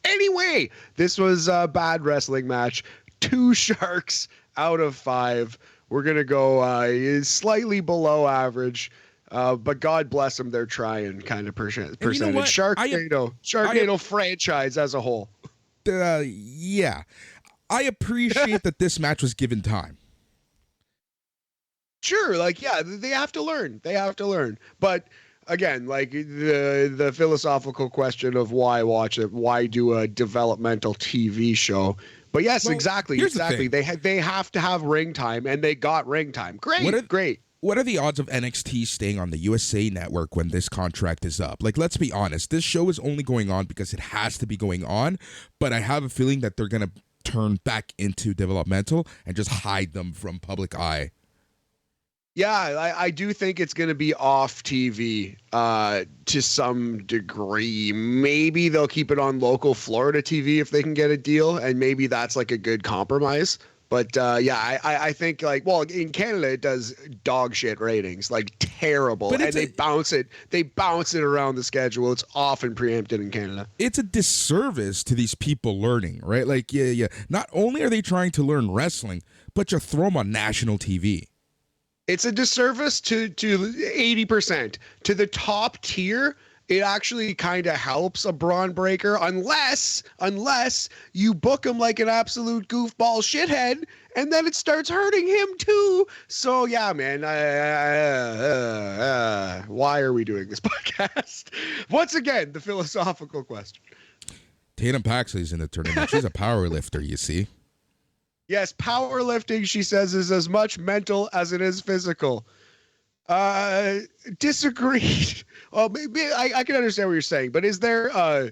Anyway, this was a bad wrestling match. 2 sharks out of 5. We're going to go slightly below average. But God bless them, they're trying kind of percentage. You know Sharknado franchise as a whole. Yeah, I appreciate that this match was given time. Sure, they have to learn. But again, like the philosophical question of why watch it, why do a developmental TV show? But yes, well, exactly. They have to have ring time, and they got ring time. Great. What are the odds of NXT staying on the USA Network when this contract is up? Like, let's be honest. This show is only going on because it has to be going on, but I have a feeling that they're going to turn back into developmental and just hide them from public eye. Yeah, I do think it's going to be off TV to some degree. Maybe they'll keep it on local Florida TV if they can get a deal, and maybe that's like a good compromise. But I think in Canada it does dog shit ratings, like terrible, and they bounce it around the schedule. It's often preempted in Canada. It's a disservice to these people learning, right? Like, yeah. Not only are they trying to learn wrestling, but you throw them on national TV. It's a disservice to 80%. To the top tier, it actually kind of helps a Bron Breakker unless you book him like an absolute goofball shithead, and then it starts hurting him too. So yeah, man, why are we doing this podcast? Once again, the philosophical question. Tatum Paxley's in the tournament. She's a power lifter, you see. Yes, powerlifting, she says, is as much mental as it is physical. Disagreed. Well, maybe I can understand what you're saying, but is there a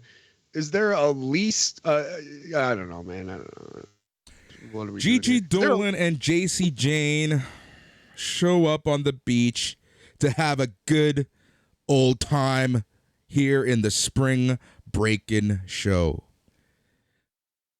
least? I don't know, man. I don't know. What are we Gigi Dolan and JC Jane show up on the beach to have a good old time here in the Spring Breakin show.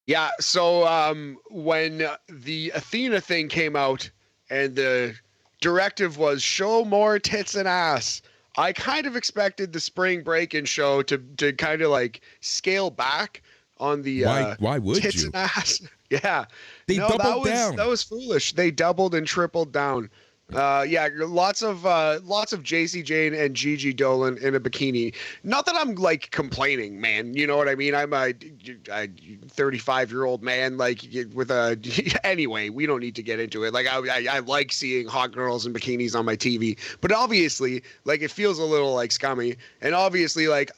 Yeah, so when the Athena thing came out and the directive was show more tits and ass, I kind of expected the Spring Breakin show to kind of like scale back on the why would tits you? and ass. Yeah, they doubled down. That was foolish. They doubled and tripled down. Lots of JC Jane and Gigi Dolan in a bikini. Not that I'm like complaining, man. You know what I mean? I'm a 35-year-old man, like with a. Anyway, we don't need to get into it. Like I like seeing hot girls in bikinis on my TV, but obviously, like it feels a little like scummy. And obviously, like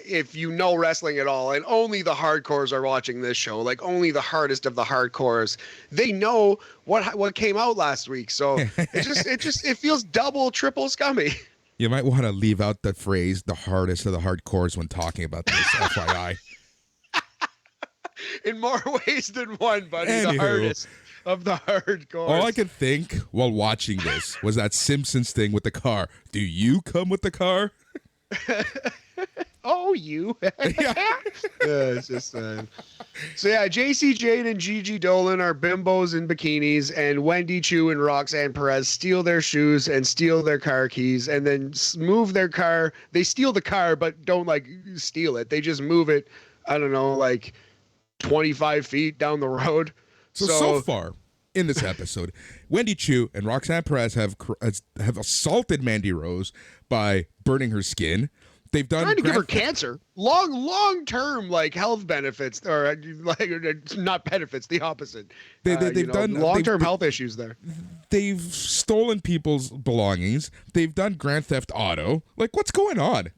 if you know wrestling at all, and only the hardcores are watching this show, like only the hardest of the hardcores, they know what came out last week. So it feels double, triple scummy. You might want to leave out the phrase "the hardest of the hardcores" when talking about this. FYI. In more ways than one, buddy. Anywho, the hardest of the hardcores. All I could think while watching this was that Simpsons thing with the car. Do you come with the car? Oh, you. Yeah. It's just so yeah, JC Jane and Gigi Dolan are bimbos in bikinis, and Wendy Choo and Roxanne Perez steal their shoes and steal their car keys, and then move their car. They steal the car, but don't like steal it. They just move it. I don't know, like 25 feet down the road. So far in this episode, Wendy Choo and Roxanne Perez have assaulted Mandy Rose by burning her skin. They've done trying to give her cancer, long term like health benefits, or like not benefits, the opposite. They've done long term health issues there. They've stolen people's belongings. They've done Grand Theft Auto. Like, what's going on?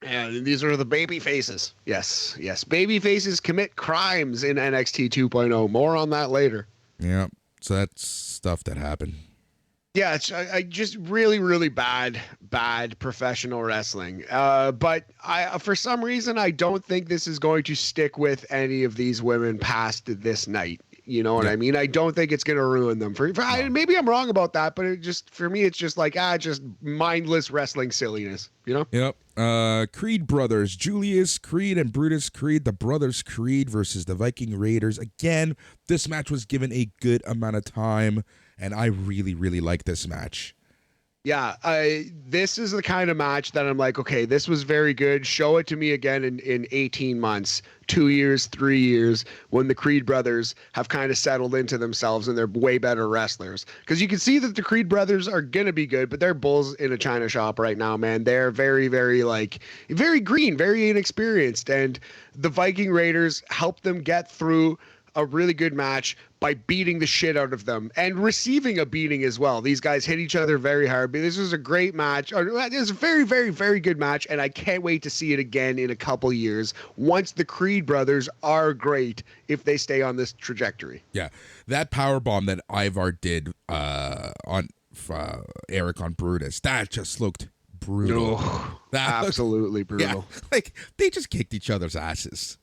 And these are the baby faces. Yes. Baby faces commit crimes in NXT 2.0. More on that later. Yeah. So that's stuff that happened. Yeah, it's I just really bad professional wrestling. But I for some reason I don't think this is going to stick with any of these women past this night. You know what I mean? I don't think it's going to ruin them. Maybe I'm wrong about that, but for me it's just like just mindless wrestling silliness. You know? Yep. Creed brothers, Julius Creed and Brutus Creed, the Brothers Creed versus the Viking Raiders. Again, this match was given a good amount of time. And I really like this match. Yeah, this is the kind of match that I'm like, okay, this was very good. Show it to me again in 18 months, 2 years, 3 years, when the Creed brothers have kind of settled into themselves and they're way better wrestlers. Because you can see that the Creed brothers are going to be good, but they're bulls in a china shop right now, man. They're very green, very inexperienced. And the Viking Raiders help them get through a really good match by beating the shit out of them and receiving a beating as well. These guys hit each other very hard. But this was a great match. It was a very good match, and I can't wait to see it again in a couple years once the Creed brothers are great if they stay on this trajectory. Yeah, that power bomb that Ivar did on Eric on Brutus, that just looked brutal. Absolutely brutal. Yeah, like they just kicked each other's asses.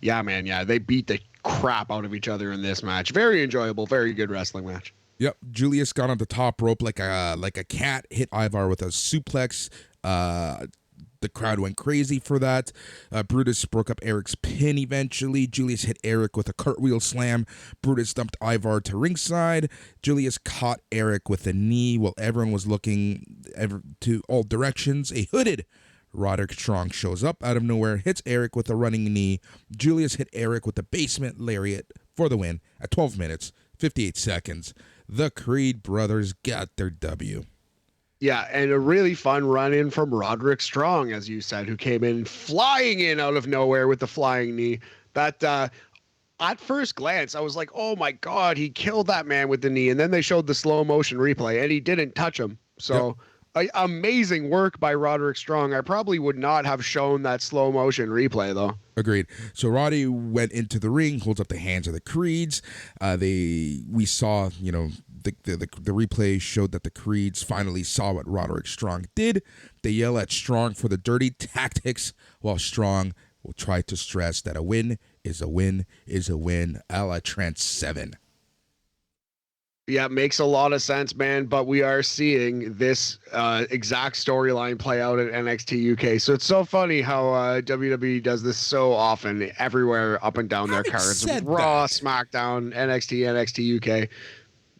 Yeah, man. Yeah, they beat the crap out of each other in this match. Very enjoyable, very good wrestling match. Yep, Julius got on the top rope like a cat, hit Ivar with a suplex. The crowd went crazy for that. Brutus broke up Eric's pin eventually. Julius hit Eric with a cartwheel slam. Brutus dumped Ivar to ringside. Julius caught Eric with a knee while everyone was looking to all directions. A hooded Roderick Strong shows up out of nowhere, hits Eric with a running knee. Julius hit Eric with a basement lariat for the win at 12 minutes, 58 seconds. The Creed brothers got their W. Yeah, and a really fun run-in from Roderick Strong, as you said, who came in flying in out of nowhere with the flying knee. That, at first glance, I was like, oh my God, he killed that man with the knee. And then they showed the slow motion replay, and he didn't touch him. So... Yep. Amazing work by Roderick Strong. I probably would not have shown that slow motion replay though. Agreed. So Roddy went into the ring, holds up the hands of the Creeds. We saw, the replay showed that the Creeds finally saw what Roderick Strong did. They yell at Strong for the dirty tactics, while Strong will try to stress that a win is a win is a win, a la Trent 7. Yeah, makes a lot of sense, man. But we are seeing this exact storyline play out at NXT UK. So it's so funny how WWE does this so often everywhere up and down their cards. Raw, SmackDown, NXT UK.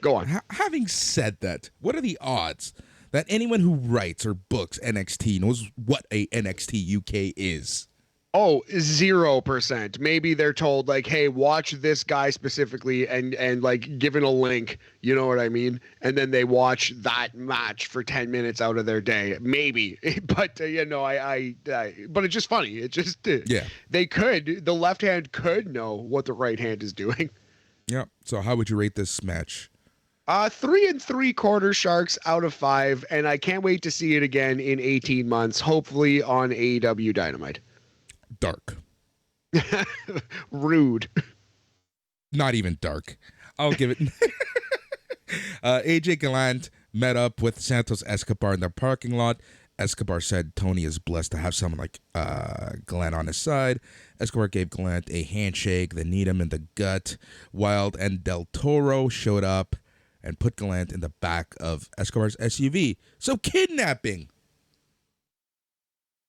Go on. Having said that, what are the odds that anyone who writes or books NXT knows what a NXT UK is? Oh, 0%. Maybe they're told like, hey, watch this guy specifically and like given a link, you know what I mean? And then they watch that match for 10 minutes out of their day. Maybe. But, but it's just funny. It just, yeah, the left hand could know what the right hand is doing. Yeah. So how would you rate this match? 3 3/4 Sharks out of 5. And I can't wait to see it again in 18 months, hopefully on AEW Dynamite. Dark. Rude. Not even dark. I'll give it. AJ Gallant met up with Santos Escobar in the parking lot. Escobar said Tony is blessed to have someone like Gallant on his side. Escobar gave Gallant a handshake, then kneed him in the gut. Wild and Del Toro showed up and put Gallant in the back of Escobar's SUV. So kidnapping.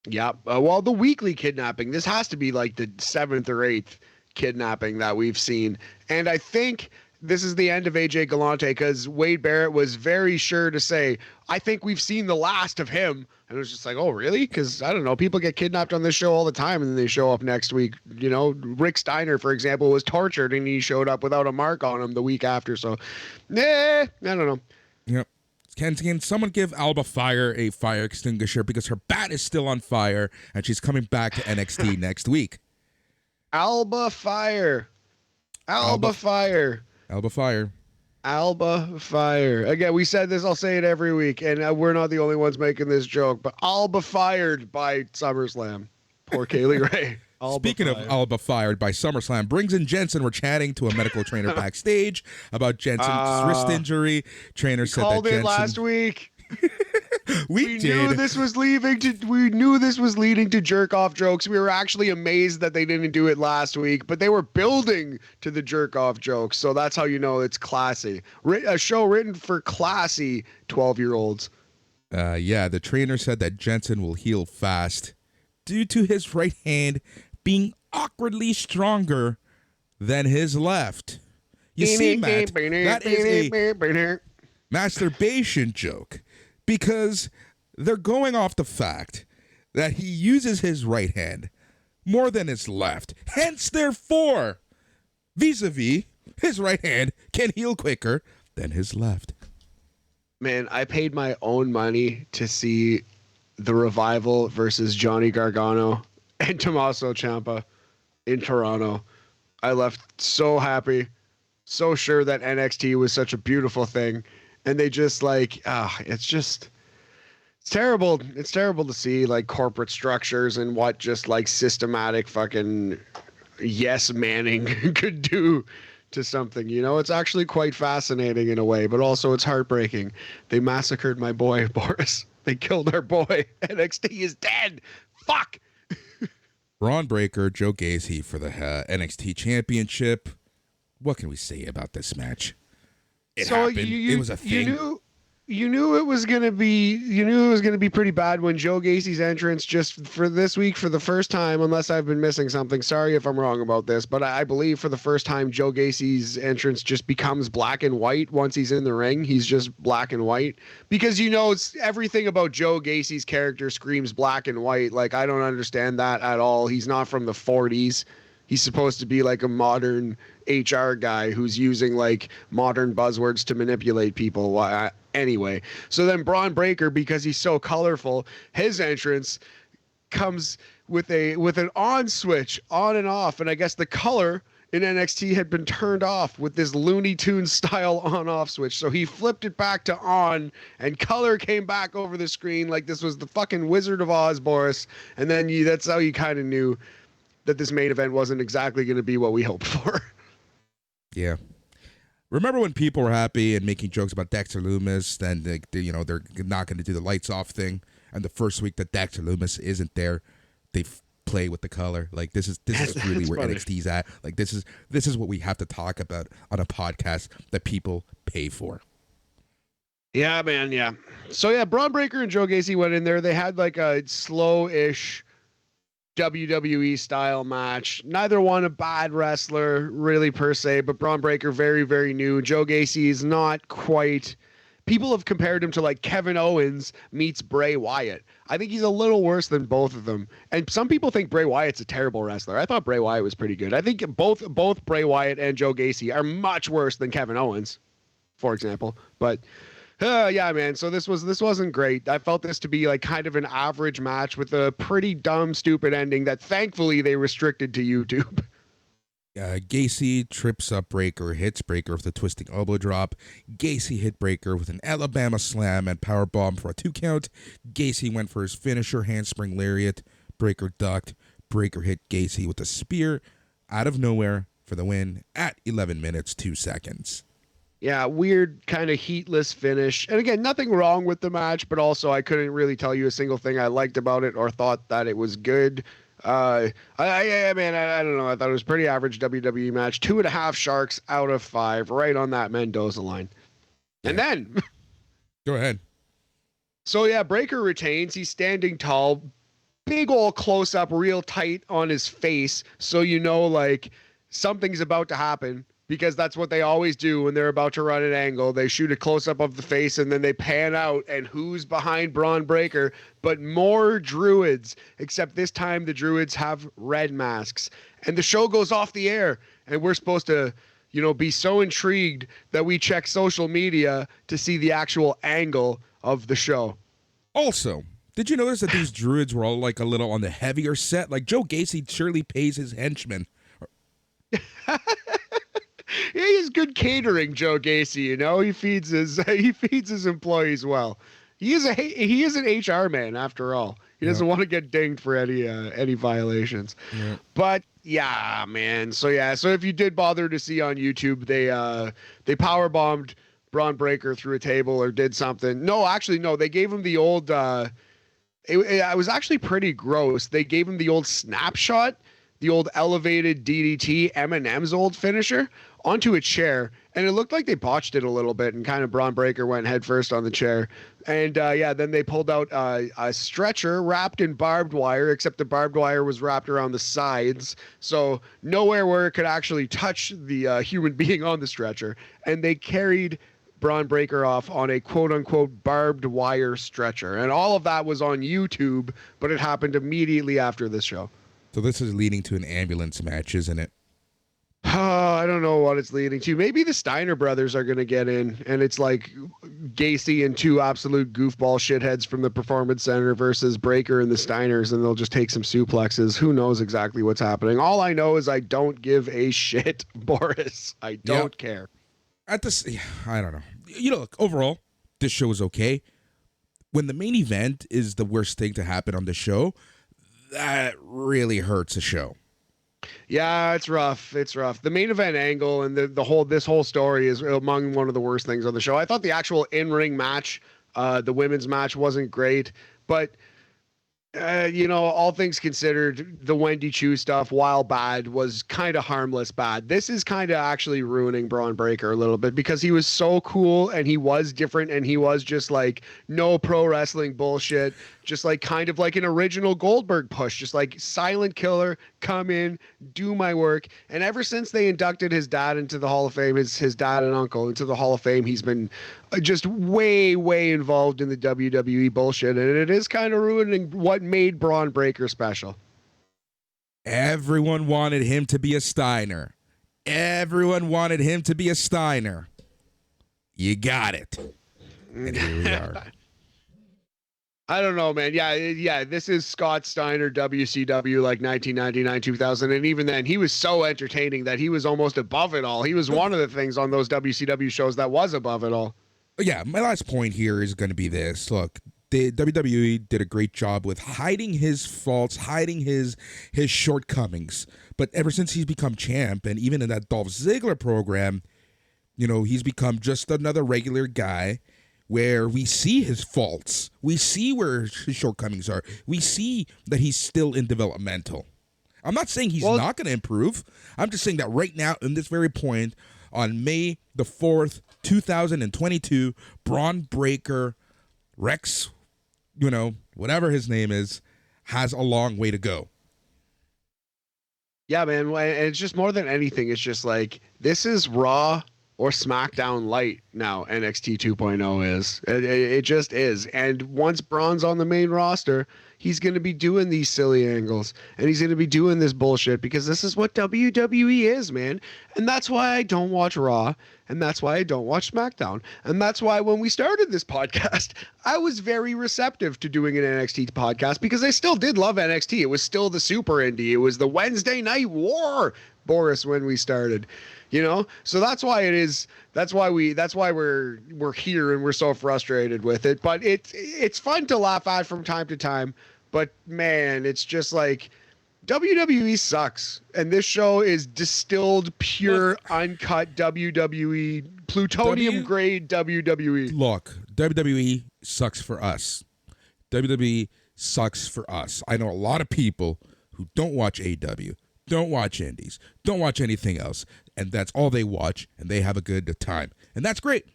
Yeah. Well, the weekly kidnapping, this has to be like the 7th or 8th kidnapping that we've seen. And I think this is the end of AJ Galante because Wade Barrett was very sure to say, I think we've seen the last of him. And it was just like, oh, really? Because I don't know. People get kidnapped on this show all the time and then they show up next week. You know, Rick Steiner, for example, was tortured and he showed up without a mark on him the week after. So, I don't know. Yep. Can someone give Alba Fire a fire extinguisher because her bat is still on fire and she's coming back to NXT next week? Alba Fire. Alba Fire. Alba Fire. Alba Fire. Again, we said this, I'll say it every week, and we're not the only ones making this joke, but Alba fired by SummerSlam. Poor Kaylee Ray. Speaking of Alba fired by SummerSlam, Briggs and Jensen were chatting to a medical trainer backstage about Jensen's wrist injury. Trainer said called that Jensen... it last week. we did. Knew this was we knew this was leading to jerk off jokes. We were actually amazed that they didn't do it last week, but they were building to the jerk off jokes. So that's how you know it's classy. A show written for classy 12-year-olds. Yeah, the trainer said that Jensen will heal fast due to his right hand being awkwardly stronger than his left. You see, Matt, that is a masturbation joke because they're going off the fact that he uses his right hand more than his left. Hence, therefore, vis-a-vis, his right hand can heal quicker than his left. Man, I paid my own money to see the Revival versus Johnny Gargano and Tommaso Ciampa in Toronto. I left so happy, so sure that NXT was such a beautiful thing. And they just it's terrible. It's terrible to see like corporate structures and what just like systematic fucking yes manning could do to something. You know, it's actually quite fascinating in a way, but also it's heartbreaking. They massacred my boy, Boris. They killed our boy. NXT is dead. Fuck. Bron Breakker, Joe Gacy for the NXT Championship. What can we say about this match? It happened. It was a thing. You knew it was gonna be pretty bad when Joe Gacy's entrance just for this week for the first time, unless I've been missing something. Sorry if I'm wrong about this, but I believe for the first time Joe Gacy's entrance just becomes black and white once he's in the ring. He's just black and white because it's everything about Joe Gacy's character screams black and white. Like I don't understand that at all. He's not from the 40s. He's supposed to be like a modern HR guy who's using like modern buzzwords to manipulate people. Anyway, so then Bron Breakker, because he's so colorful, his entrance comes with an on switch, on and off, and I guess the color in NXT had been turned off with this Looney Tunes style on-off switch. So he flipped it back to on, and color came back over the screen like this was the fucking Wizard of Oz, Boris. And then that's how you kind of knew that this main event wasn't exactly going to be what we hoped for. Yeah. Remember when people were happy and making jokes about Dexter Lumis, then they're not going to do the lights off thing, and the first week that Dexter Lumis isn't there, they play with the color. Like this is really where funny. NXT's at. Like this is what we have to talk about on a podcast that people pay for. Yeah, man. Yeah. So yeah, Bron Breakker and Joe Gacy went in there. They had like a slow-ish WWE style match. Neither one a bad wrestler really per se, but Bron Breakker very, very new. Joe Gacy is not quite. People have compared him to like Kevin Owens meets Bray Wyatt. I think he's a little worse than both of them. And some people think Bray Wyatt's a terrible wrestler. I thought Bray Wyatt was pretty good. I think both Bray Wyatt and Joe Gacy are much worse than Kevin Owens, for example. But yeah, man. So this wasn't great. I felt this to be like kind of an average match with a pretty dumb, stupid ending that thankfully they restricted to YouTube. Gacy trips up Breakker, hits Breakker with a twisting elbow drop. Gacy hit Breakker with an Alabama slam and power bomb for a 2 count. Gacy went for his finisher, handspring lariat. Breakker ducked. Breakker hit Gacy with a spear out of nowhere for the win at 11 minutes, 2 seconds. Yeah, weird kind of heatless finish. And again, nothing wrong with the match, but also I couldn't really tell you a single thing I liked about it or thought that it was good. I don't know. I thought it was a pretty average WWE match. 2.5 sharks out of 5, right on that Mendoza line. And then go ahead. So yeah, Breakker retains. He's standing tall. big old close up real tight on his face, so you know like something's about to happen, because that's what they always do when they're about to run an angle. They shoot a close up of the face and then they pan out, and who's behind Bron Breakker but more druids, except this time the druids have red masks. And the show goes off the air, and we're supposed to, you know, be so intrigued that we check social media to see the actual angle of the show. Also, did you notice that these druids were all like a little on the heavier set? Like Joe Gacy surely pays his henchmen. Yeah, he's good catering, Joe Gacy. You know, he feeds his employees well. He is an HR man after all. He doesn't want to get dinged for any violations. Yeah. But yeah, man. So if you did bother to see on YouTube, they power bombed Bron Breakker through a table or did something. No, actually, no. They gave him the old. It was actually pretty gross. They gave him the old snapshot, the old elevated DDT, Eminem's old finisher, onto a chair, and it looked like they botched it a little bit, and kind of Bron Breakker went head first on the chair. And then they pulled out a stretcher wrapped in barbed wire, except the barbed wire was wrapped around the sides, so nowhere where it could actually touch the human being on the stretcher. And they carried Bron Breakker off on a quote-unquote barbed wire stretcher, and all of that was on YouTube, but it happened immediately after this show. So this is leading to an ambulance match, isn't it? I don't know what it's leading to. Maybe the Steiner brothers are going to get in, and it's like Gacy and two absolute goofball shitheads from the Performance Center versus Breakker and the Steiners, and they'll just take some suplexes. Who knows exactly what's happening? All I know is I don't give a shit, Boris. I don't care. I don't know. You know, look, overall, this show is okay. When the main event is the worst thing to happen on the show, that really hurts a show. Yeah, it's rough. It's rough. The main event angle and this whole story is among one of the worst things on the show. I thought the actual in-ring match, the women's match, wasn't great, but you know, all things considered, the Wendy Choo stuff, while bad, was kind of harmless bad. This is kind of actually ruining Bron Breakker a little bit, because he was so cool and he was different and he was just like no pro wrestling bullshit, just like kind of like an original Goldberg push, just like silent killer, come in, do my work. And ever since they inducted his dad into the Hall of Fame, his dad and uncle into the Hall of Fame, he's been just way involved in the WWE bullshit, and it is kind of ruining what made Bron Breakker special. Everyone wanted him to be a Steiner. Everyone wanted him to be a Steiner. You got it. And here we are. I don't know, man. Yeah. This is Scott Steiner, WCW, like 1999, 2000. And even then, he was so entertaining that he was almost above it all. He was one of the things on those WCW shows that was above it all. Yeah, my last point here is going to be this. Look, the WWE did a great job with hiding his faults, hiding his shortcomings. But ever since he's become champ, and even in that Dolph Ziggler program, you know, he's become just another regular guy where we see his faults. We see where his shortcomings are. We see that he's still in developmental. I'm not saying he's not going to improve. I'm just saying that right now, in this very point, on May the 4th, 2022, Bron Breakker, Rex, you know, whatever his name is, has a long way to go. Yeah, man. And it's just more than anything, it's just like, this is Raw or SmackDown Light now, NXT 2.0 is. It just is. And once Bron's on the main roster, he's going to be doing these silly angles, and he's going to be doing this bullshit, because this is what WWE is, man. And that's why I don't watch Raw, and that's why I don't watch SmackDown. And that's why when we started this podcast, I was very receptive to doing an NXT podcast, because I still did love NXT. It was still the super indie. It was the Wednesday Night War, Boris, when we started. You know, so that's why it is. That's why we're here, and we're so frustrated with it. But it's fun to laugh at from time to time. But man, it's just like WWE sucks, and this show is distilled, pure, uncut WWE, plutonium grade WWE. Look, WWE sucks for us. WWE sucks for us. I know a lot of people who don't watch AEW, don't watch indies, don't watch anything else, and that's all they watch, and they have a good time. And that's great.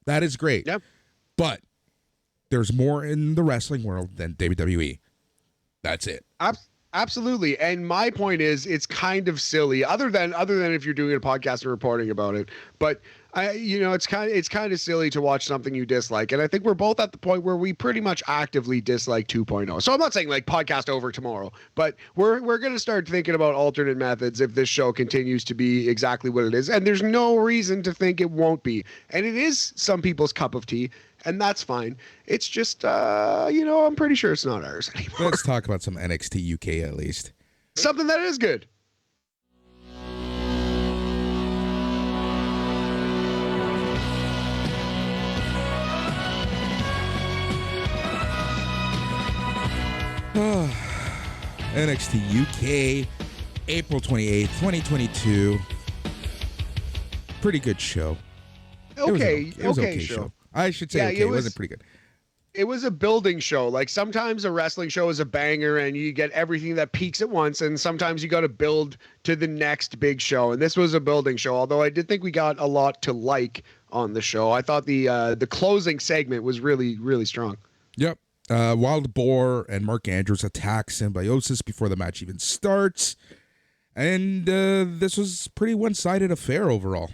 That is great. Yep. But there's more in the wrestling world than WWE. That's it. Absolutely. And my point is, it's kind of silly, other than if you're doing a podcast and reporting about it. But it's kind of silly to watch something you dislike. And I think we're both at the point where we pretty much actively dislike 2.0. So I'm not saying like podcast over tomorrow, but we're going to start thinking about alternate methods if this show continues to be exactly what it is. And there's no reason to think it won't be. And it is some people's cup of tea. And that's fine. It's just, I'm pretty sure it's not ours anymore. Let's talk about some NXT UK at least. Something that is good. NXT UK, April 28th, 2022. Pretty good show. Okay, it was an okay show. I should say okay. It wasn't pretty good. It was a building show. Like sometimes a wrestling show is a banger and you get everything that peaks at once, and sometimes you got to build to the next big show. And this was a building show, although I did think we got a lot to like on the show. I thought the closing segment was really, really strong. Yep. Wild Boar and Mark Andrews attack Symbiosis before the match even starts. And this was a pretty one-sided affair overall.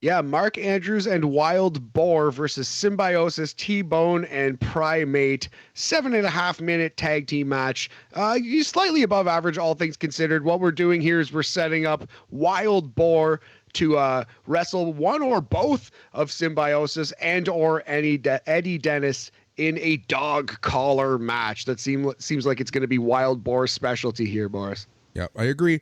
Yeah, Mark Andrews and Wild Boar versus Symbiosis, T-Bone, and Primate. 7.5-minute tag team match. Slightly above average, all things considered. What we're doing here is we're setting up Wild Boar to wrestle one or both of Symbiosis and or Eddie Dennis in a dog collar match. That seems like it's going to be Wild Boar's specialty here, Boris. Yeah, I agree.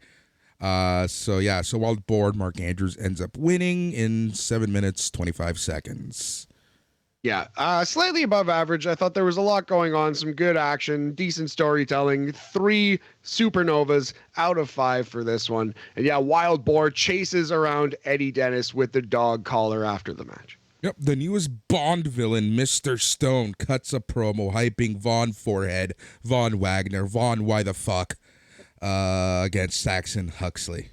So Wild Boar, Mark Andrews ends up winning in 7 minutes, 25 seconds. Yeah, slightly above average. I thought there was a lot going on, some good action, decent storytelling, 3 supernovas out of 5 for this one. And yeah, Wild Boar chases around Eddie Dennis with the dog collar after the match. Yep, the newest Bond villain, Mr. Stone, cuts a promo hyping Von Forehead, Von Wagner, Von Why the Fuck, against Saxon Huxley.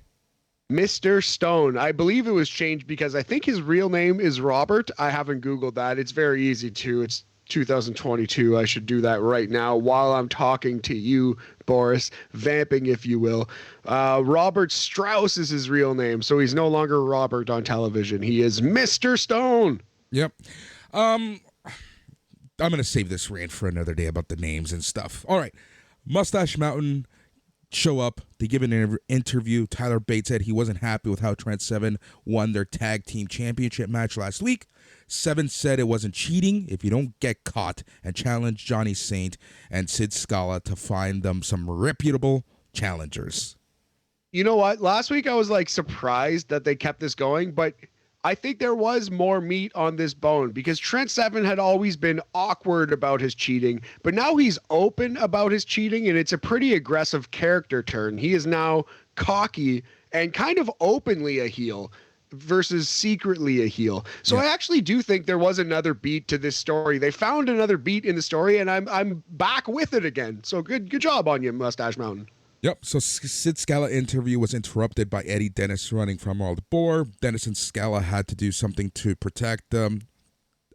Mr. Stone. I believe it was changed because I think his real name is Robert. I haven't Googled that. It's very easy to. It's 2022. I should do that right now while I'm talking to you, Boris, vamping, if you will. Robert Strauss is his real name, so he's no longer Robert on television. He is Mr. Stone. Yep. I'm going to save this rant for another day about the names and stuff. All right. Mustache Mountain show up. They give an interview. Tyler Bates said he wasn't happy with how Trent Seven won their tag team championship match last week. Seven said it wasn't cheating if you don't get caught, and challenged Johnny Saint and Sid Scala to find them some reputable challengers. You know what? Last week I was like surprised that they kept this going, but I think there was more meat on this bone because Trent Seven had always been awkward about his cheating, but now he's open about his cheating, and it's a pretty aggressive character turn. He is now cocky and kind of openly a heel versus secretly a heel. So yeah. I actually do think there was another beat to this story. They found another beat in the story, and I'm back with it again. So good job on you, Mustache Mountain. Yep, so Sid Scala interview was interrupted by Eddie Dennis running from Wild Boar. Dennis and Scala had to do something to protect them.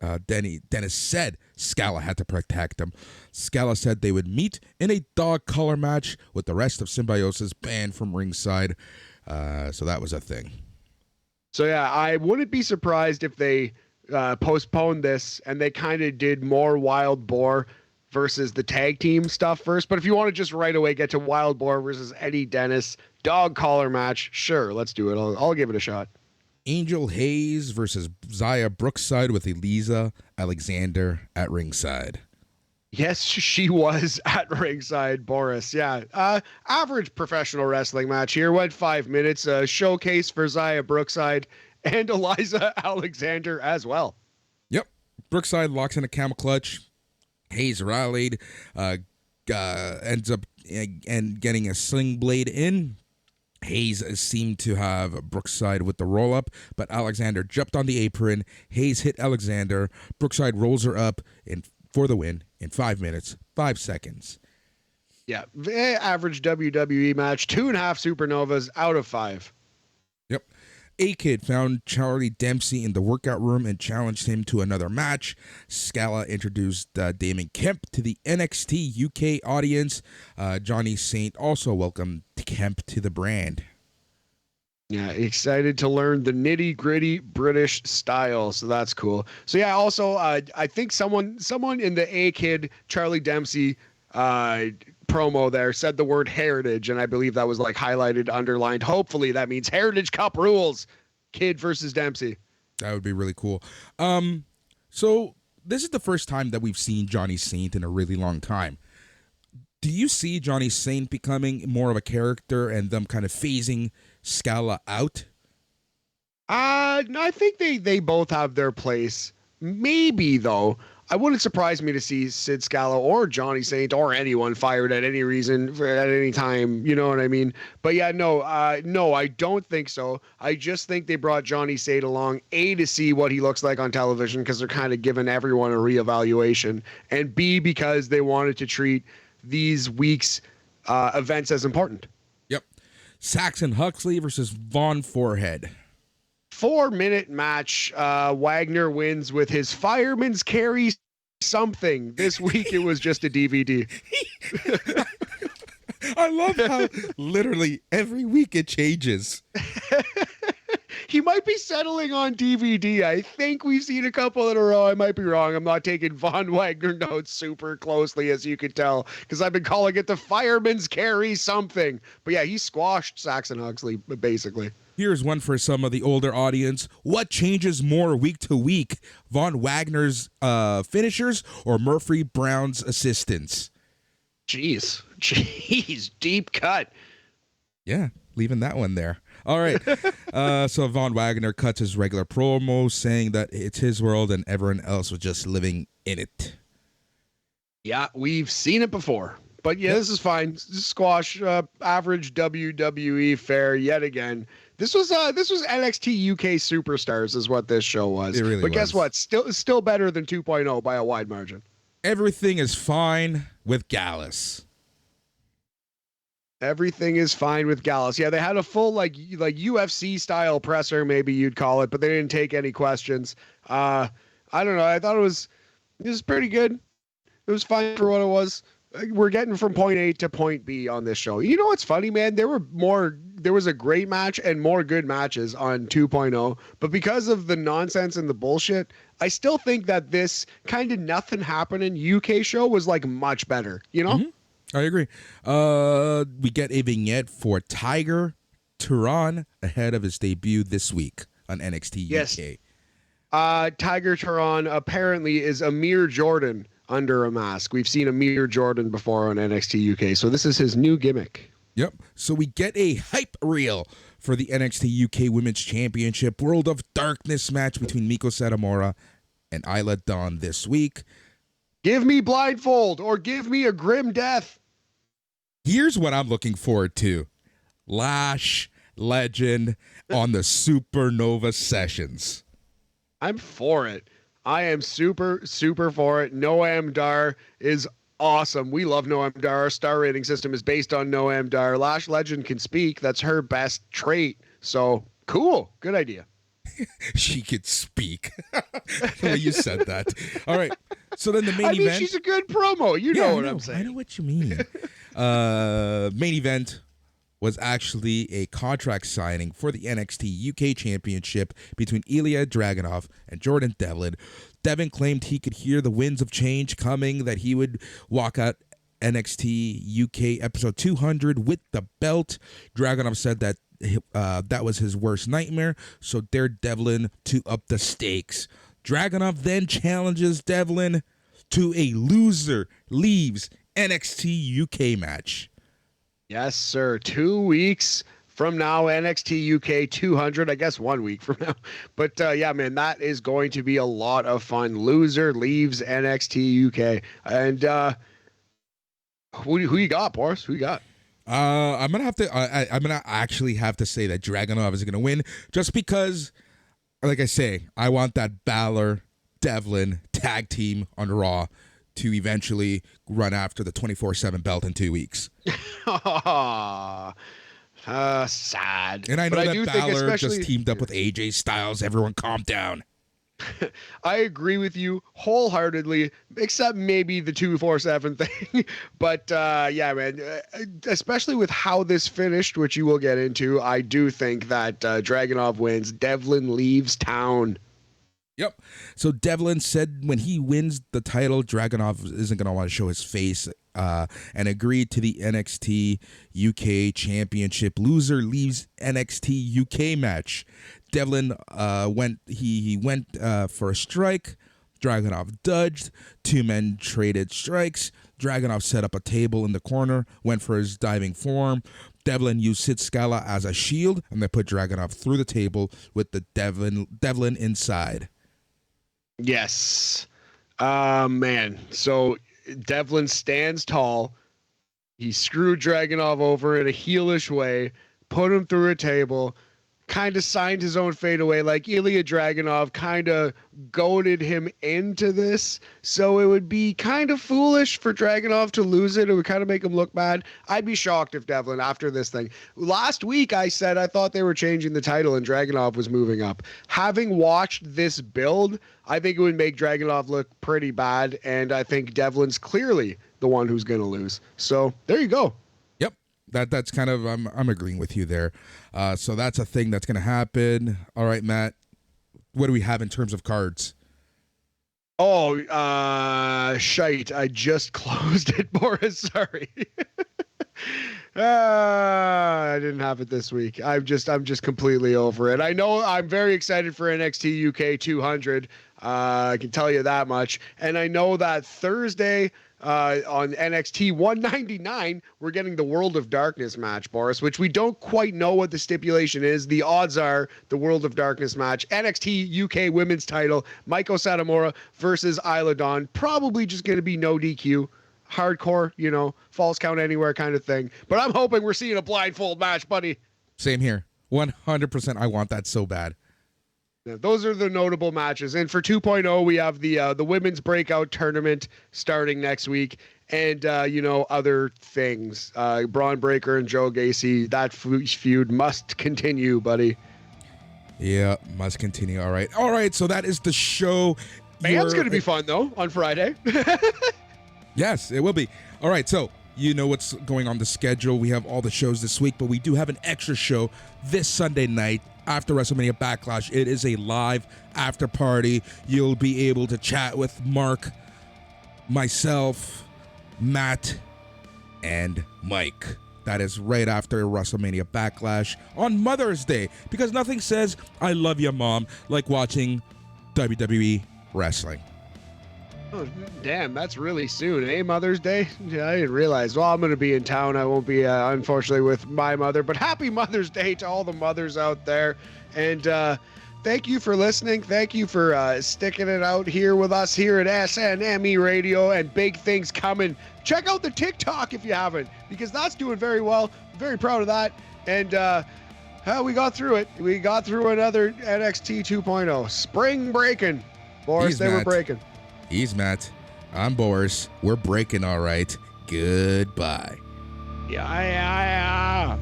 Dennis said Scala had to protect them. Scala said they would meet in a dog collar match with the rest of Symbiosis banned from ringside. So that was a thing. So yeah, I wouldn't be surprised if they postponed this and they kind of did more Wild Boar versus the tag team stuff first. But if you want to just right away get to Wild Boar versus Eddie Dennis dog collar match, sure, let's do it. I'll give it a shot. Angel Hayes versus Zaya Brookside with Eliza Alexander at ringside. Yes, she was at ringside, Boris. Yeah. Average professional wrestling match here. Went 5 minutes. Showcase for Zaya Brookside and Eliza Alexander as well. Yep. Brookside locks in a camel clutch. Hayes rallied, ends up and getting a sling blade in. Hayes seemed to have Brookside with the roll-up, but Alexander jumped on the apron. Hayes hit Alexander. Brookside rolls her up for the win in 5 minutes, 5 seconds. Yeah, average WWE match, 2.5 supernovas out of 5. Yep. A-Kid found Charlie Dempsey in the workout room and challenged him to another match. Scala introduced Damon Kemp to the NXT UK audience. Johnny Saint also welcomed Kemp to the brand. Yeah, excited to learn the nitty gritty British style, so that's cool. So yeah, also I think someone in the A-Kid Charlie Dempsey promo there said the word heritage, and I believe that was like highlighted, underlined. Hopefully that means Heritage Cup rules. Kid versus Dempsey. That would be really cool. So this is the first time that we've seen Johnny Saint in a really long time. Do you see Johnny Saint becoming more of a character and them kind of phasing Scala out? No, I think they both have their place. Maybe though, I wouldn't surprise me to see Sid Scala or Johnny Saint or anyone fired at any reason at any time. You know what I mean? But yeah, no, I don't think so. I just think they brought Johnny Saint along to see what he looks like on television because they're kind of giving everyone a reevaluation, and B because they wanted to treat these week's events as important. Yep. Saxon Huxley versus Von Forehead. 4-minute match. Wagner wins with his fireman's carry something. This week it was just a DVD. I love how literally every week it changes. He might be settling on DVD. I think we've seen a couple in a row. I might be wrong. I'm not taking Von Wagner notes super closely, as you can tell, because I've been calling it the fireman's carry something. But yeah, he squashed Saxon Huxley, basically. Here's one for some of the older audience. What changes more week to week? Von Wagner's finishers or Murphy Brown's assistants? Jeez, deep cut. Yeah, leaving that one there. All right. So Von Wagner cuts his regular promo saying that it's his world and everyone else was just living in it. Yeah, we've seen it before. But yeah, This is fine. Squash, average WWE fare yet again. This was NXT UK Superstars is what this show was. It really but was. Guess what? Still better than 2.0 by a wide margin. Everything is fine with Gallus. Everything is fine with Gallus. Yeah, they had a full like UFC style presser, maybe you'd call it, but they didn't take any questions. I don't know. I thought it was pretty good. It was fine for what it was. We're getting from point A to point B on this show. You know what's funny, man? There was a great match and more good matches on 2.0, but because of the nonsense and the bullshit, I still think that this kind of nothing happening UK show was like much better, you know? Mm-hmm. I agree. We get a vignette for Tiger Turan ahead of his debut this week on NXT UK. Tiger Turan apparently is Amir Jordan under a mask. We've seen Amir Jordan before on NXT UK, so this is his new gimmick. Yep. So we get a hype reel for the NXT UK Women's Championship World of Darkness match between Miko Satomura and Isla Dawn this week. Give me blindfold or give me a grim death. Here's what I'm looking forward to. Lash Legend on the Supernova Sessions. I'm for it. I am super for it. Noam Dar is awesome. We love Noam Dar. Our star rating system is based on Noam Dar. Lash Legend can speak. That's her best trait. So cool. Good idea. She could speak. The way you said that. All right. So then the main event. She's a good promo. You know what I'm saying. I know what you mean. Main event was actually a contract signing for the NXT UK Championship between Ilya Dragunov and Jordan Devlin. Devin claimed he could hear the winds of change coming, that he would walk out NXT UK episode 200 with the belt. Dragunov said that that was his worst nightmare, so dared Devlin to up the stakes. Dragunov then challenges Devlin to a loser leaves NXT UK match. Yes, sir. 2 weeks from now, NXT UK 200. I guess 1 week from now. But yeah, man, that is going to be a lot of fun. Loser leaves NXT UK. And who you got, Boris? Who you got? I'm gonna actually have to say that Dragunov is gonna win, just because, like I say, I want that Balor Devlin tag team on Raw to eventually run after the 24/7 belt in 2 weeks. Sad. And I know but that I do think Balor just especially teamed up with AJ Styles. Everyone calm down. I agree with you wholeheartedly, except maybe the 247 thing. But yeah, man, especially with how this finished, which you will get into, I do think that Dragunov wins. Devlin leaves town. Yep. So Devlin said when he wins the title, Dragunov isn't going to want to show his face, and agreed to the NXT UK Championship. Loser leaves NXT UK match. Devlin went for a strike. Dragunov dodged. Two men traded strikes. Dragunov set up a table in the corner, went for his diving forearm. Devlin used Sid Scala as a shield, and they put Dragunov through the table with the Devlin inside. Yes. Man. So Devlin stands tall. He screwed Dragunov over in a heelish way, put him through a table, kind of signed his own fate away. Like Ilya Dragunov kind of goaded him into this. So it would be kind of foolish for Dragunov to lose it. It would kind of make him look bad. I'd be shocked if Devlin, after this thing. Last week, I said I thought they were changing the title and Dragunov was moving up. Having watched this build, I think it would make Dragunov look pretty bad. And I think Devlin's clearly the one who's going to lose. So there you go. That's kind of I'm agreeing with you there. So that's a thing that's going to happen. All right, Matt. What do we have in terms of cards? Oh, shite. I just closed it, Boris. Sorry. I didn't have it this week. I'm just completely over it. I know I'm very excited for NXT UK 200. I can tell you that much. And I know that Thursday on NXT 199, we're getting the World of Darkness match, Boris, which we don't quite know what the stipulation is. The odds are the World of Darkness match, NXT UK women's title, Maiko Satomura versus Isla Dawn. Probably just going to be no DQ. Hardcore, falls count anywhere kind of thing. But I'm hoping we're seeing a blindfold match, buddy. Same here. 100%. I want that so bad. Yeah, those are the notable matches. And for 2.0, we have the women's breakout tournament starting next week. And, other things. Bron Breakker and Joe Gacy, that feud must continue, buddy. Yeah, must continue. All right. So that is the show. Band's going to be fun, though, on Friday. Yes, it will be. All right, so you know what's going on the schedule. We have all the shows this week, but we do have an extra show this Sunday night after WrestleMania Backlash. It is a live after party. You'll be able to chat with Mark, myself, Matt, and Mike. That is right after WrestleMania Backlash on Mother's Day, because nothing says I love you, Mom, like watching WWE wrestling. Oh, damn, that's really soon, eh? Mother's Day? Yeah, I didn't realize. Well, I'm going to be in town. I won't be, unfortunately, with my mother. But happy Mother's Day to all the mothers out there. And thank you for listening. Thank you for sticking it out here with us here at SNME Radio. And big things coming. Check out the TikTok if you haven't, because that's doing very well. Very proud of that. And we got through it. We got through another NXT 2.0. Spring Breakin. Boris, they were breaking. He's Matt. I'm Boris. We're breaking all right. Goodbye. Yeah.